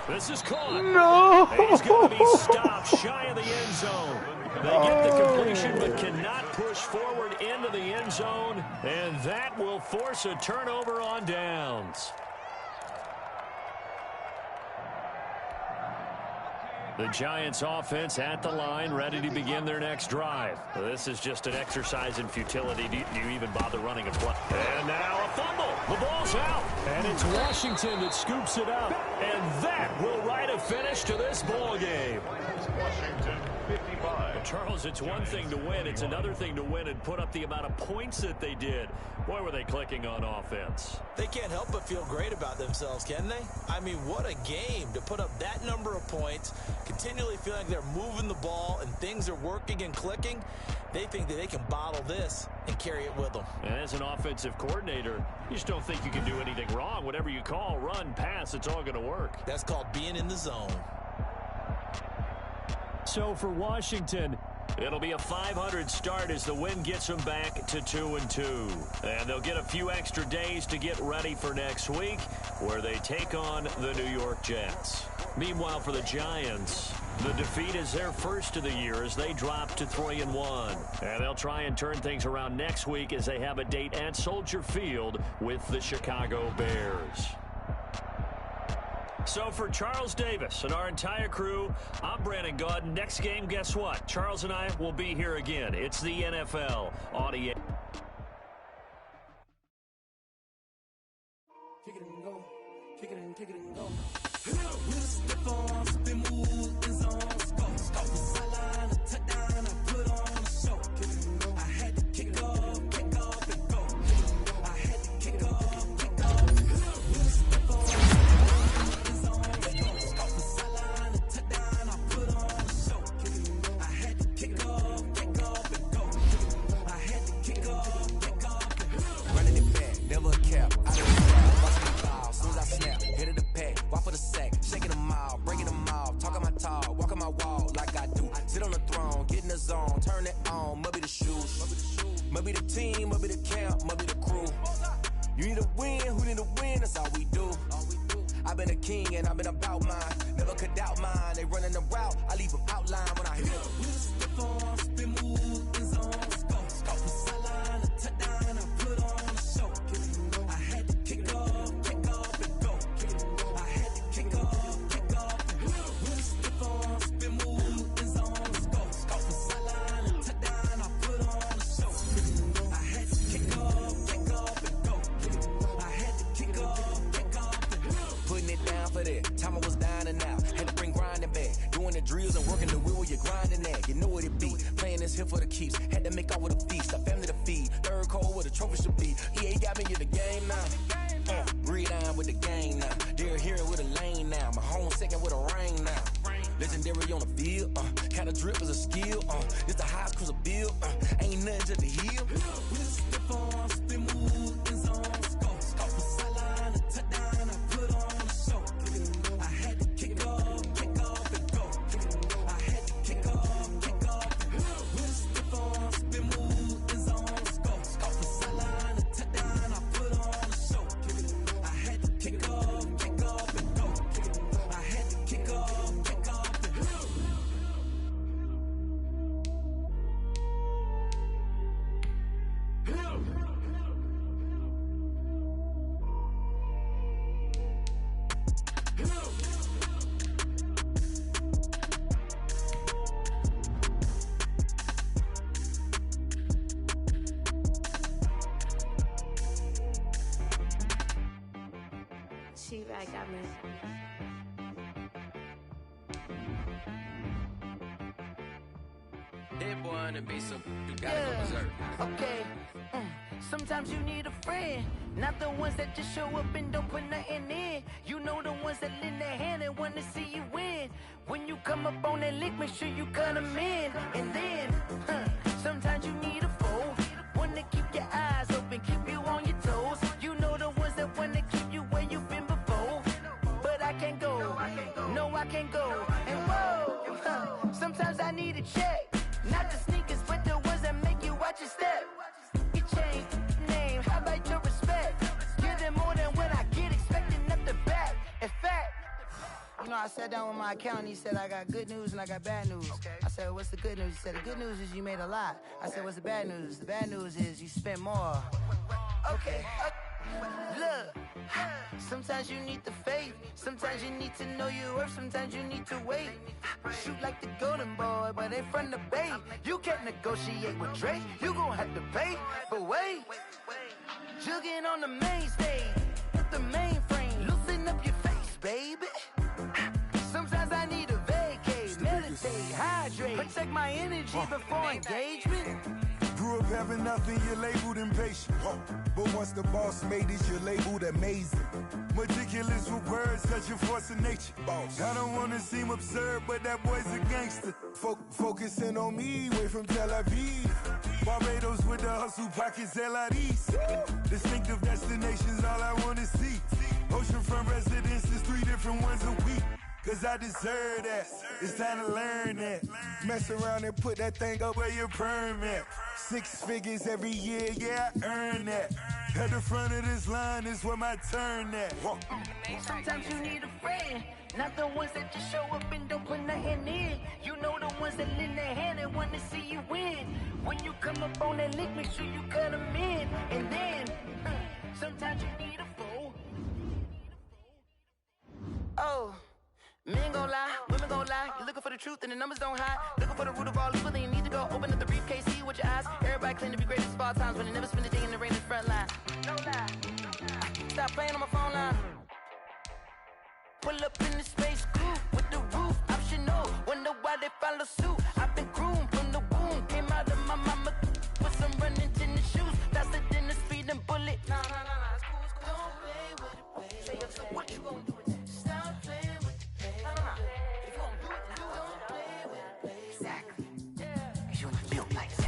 Speaker 5: This is caught.
Speaker 4: No!
Speaker 5: He's going to be stopped shy of the end zone. They get the completion but cannot push forward into the end zone, and that will force a turnover on downs. The Giants offense at the line, ready to begin their next drive. This is just an exercise in futility. Do you even bother running a play? And now a fumble. The ball's out. And it's Washington that scoops it up. And that will write a finish to this ball game.
Speaker 7: Washington 55.
Speaker 5: Charles, it's one thing to win. It's another thing to win and put up the amount of points that they did. Boy, were they clicking on offense.
Speaker 6: They can't help but feel great about themselves, can they? I mean, what a game to put up that number of points, continually feeling like they're moving the ball and things are working and clicking. They think that they can bottle this and carry it with them.
Speaker 5: And as an offensive coordinator, you just don't think you can do anything wrong. Whatever you call, run, pass, it's all going to work.
Speaker 6: That's called being in the zone.
Speaker 5: So for Washington, It'll be a 500 start as the win gets them back to 2-2. And they'll get a few extra days to get ready for next week, where they take on the New York Jets. Meanwhile, for the Giants, the defeat is their first of the year as they drop to 3-1. And they'll try and turn things around next week as they have a date at Soldier Field with the Chicago Bears. So for Charles Davis and our entire crew, I'm Brandon Gaudin. Next game, guess what? Charles and I will be here again. It's the NFL on EA.
Speaker 10: Kick it and go. Kick it and kick it and go. With a stiff arm, spin move, in zone, scope. Scope the sideline, a touchdown, I put on a show. I had to kick off and go. I had to kick off. With a stiff arm, in zone, scope. Scope the sideline, a touchdown, I put on a show. I had to kick off and go. I had to kick off. Running it back, never a cap. I don't care. Watch me foul, soon as I snap, hit of the pack, walk for the sack, shaking them out, breaking them out, talking my talk, walking my wall like I do. Sit on the throne, get in the zone, turn it on, must be the shoes, must be the team, must be the camp, must be the crew. You need a win, who need a win, that's all we do. I've been a king and I've been about mine, never could doubt mine. They running the route, I leave them outline when I hit them. With a stiff arm, spin move, in zone, scope. Scope the sideline, a touchdown, I put on a show. I had to kick off and go. I had to kick off. With a stiff arm, spin move, in zone, scope. Scope the sideline, a touchdown, I put on a show. I had to kick off and go. I had to kick off. Putting it down for that. Time I was down and out. Had to bring grinding back. Doing the drills and working the wheel where you're grinding at. You know what it be. Playing this here for the keeps. Had to make out with a feast. A family to feed. Third cold where the trophy should be. EA got me in the game now. Breed on with the game now. They're here with a lane now. My home second with a rain now. Legendary on the field. Kind of drip is a skill. It's the highest cruiser bill. Ain't nothing to the heel. With a stiff arm, spin move, in zone, scope. Scope the sideline, a touchdown, I put on a show. I had to kick off and go. I had to kick off. With a stiff arm, spin move, in zone, scope. Scope the sideline, a touchdown, I put on a show. I had to kick off and go. I had to kick off and go.
Speaker 11: She-Bag got me.
Speaker 10: That boy on the beat, so you gotta go berserk.
Speaker 11: Okay. Sometimes you need a friend, not the ones that just show up and don't put nothing in. You know the ones that lend their hand and want to see you win. When you come up on that lick, make sure you cut them in. And then, sometimes you need a foe, one to keep your eyes open, keep you on your toes. You know the ones that want to keep you where you've been before. But I can't go, no I can't go. And whoa, sometimes I need a check, not the sneakers, but the ones that make you watch your step. You change name, how about your respect? Give them more than what I get, expecting up the back. In fact, you know, I sat down with my accountant, he said, I got good news and I got bad news. I said, what's the good news? He said, the good news is you made a lot. I said, what's the bad news? The bad news is you spent more. Okay. Look, sometimes you need the faith, sometimes you need to know your worth, sometimes you need to wait. Shoot like the golden boy, but they from the bay. You can't negotiate with Drake, you gon' have to pay. But wait, jugging on the main stage, with the mainframe, loosen up your face, baby. Sometimes I need a vacate, meditate, hydrate, protect my energy before engagement.
Speaker 12: Grew up having nothing, you're labeled impatient. But once the boss made it, you're labeled amazing. Meticulous with words, such a force of nature. I don't wanna seem absurd, but that boy's a gangster. Focusing on me, way from Tel Aviv. Barbados with the hustle pockets, LIDs. Distinctive destinations, all I wanna see. Oceanfront residences, 3 different ones a week. cause I deserve that. It's time to learn that. Mess around and put that thing up where your permit. 6 figures every year, yeah, I earn that. At the front of this line is where my turn at.
Speaker 11: Sometimes you need a friend, not the ones that just show up and don't put nothing in. You know the ones that lend their hand and want to see you win. When you come up on that lick, make sure you cut them in. And then, sometimes you need a fool. Oh, men gon' lie, women gon' lie. You're looking for the truth and the numbers don't hide. Looking for the root of all evil, then you need to go open up the briefcase, see with your eyes. Everybody claim to be greatest of all times, but they never spend a day in the rain in the front line. No lie, stop playing on my phone line. Pull up in the space coupe with the roof optional. Wonder why they follow suit. I've been groomed from the womb. Came out of my mama with some running tennis shoes. Faster than the speeding bullet. Nah, it's cool, it's cool. Don't play with it, baby. Say up, so what you gon' do with it? Stop playing with it, baby. Nah. If you gon' do it, then don't play with it, baby. Exactly. Yeah. Cause you ain't built like that.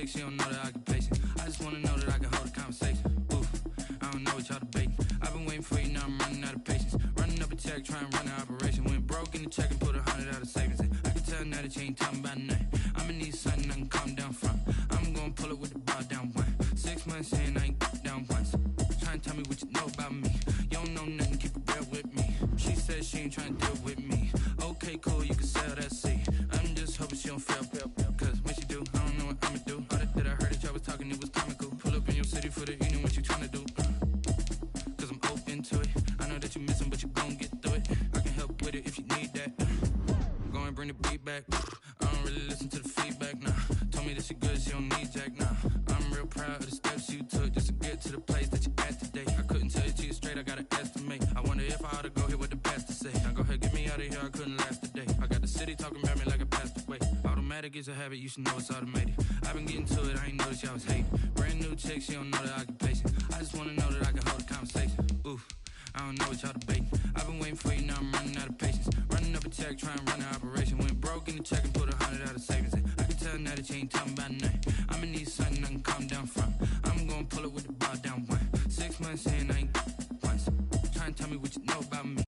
Speaker 13: She don't know the occupation. I just wanna know that I can hold a conversation. Oof, I don't know what y'all debating. I've been waiting for you, now I'm running out of patience. Running up a check, trying to run an operation. Went broke in the check and put 100 out of savings in. I can tell now that you ain't talking about nothing. I'ma need something I can calm down from. I'm gonna pull it with the bar down one. 6 months in, I ain't down once. Trying to tell me what you know about me. You don't know nothing, keep it real with me. She said she ain't trying to deal with me. Okay, cool, you can sell that seat. I'm just hoping she don't fail. Cause when she do, I don't know what I'ma do. All that I heard that y'all was talking, it was comical. Pull up in your city for the evening, what you tryna do? Cause I'm open to it. I know that you missing, but you gon' get through it. I can help with it if you need that. Go and bring the beat back. I don't really listen to the feedback, nah. Told me that she good, she don't need jack, nah. I'm real proud of the steps you took just to get to the place that you at today. I couldn't tell you to you straight, I gotta estimate. I wonder if I ought to go here with the pastor say. Now go ahead, get me out of here, I couldn't last a day. I got the city talking about me like I passed away. Automatic is a habit, you should know it's automated. I've been getting to it, I ain't noticed y'all was hating. Brand new chick, she don't know the occupation. I just wanna know that I can hold a conversation. Oof, I don't know what y'all debating. I've been waiting for you, now I'm running out of patience. Running up a check, trying to run an operation. Went broke in the check and put 100 out of savings in. I can tell now that you ain't talking about nothing. I'ma need something I can calm down from. I'm gonna pull it with the bar down one. 6 months in, I ain't once. Trying to tell me me what you know about me.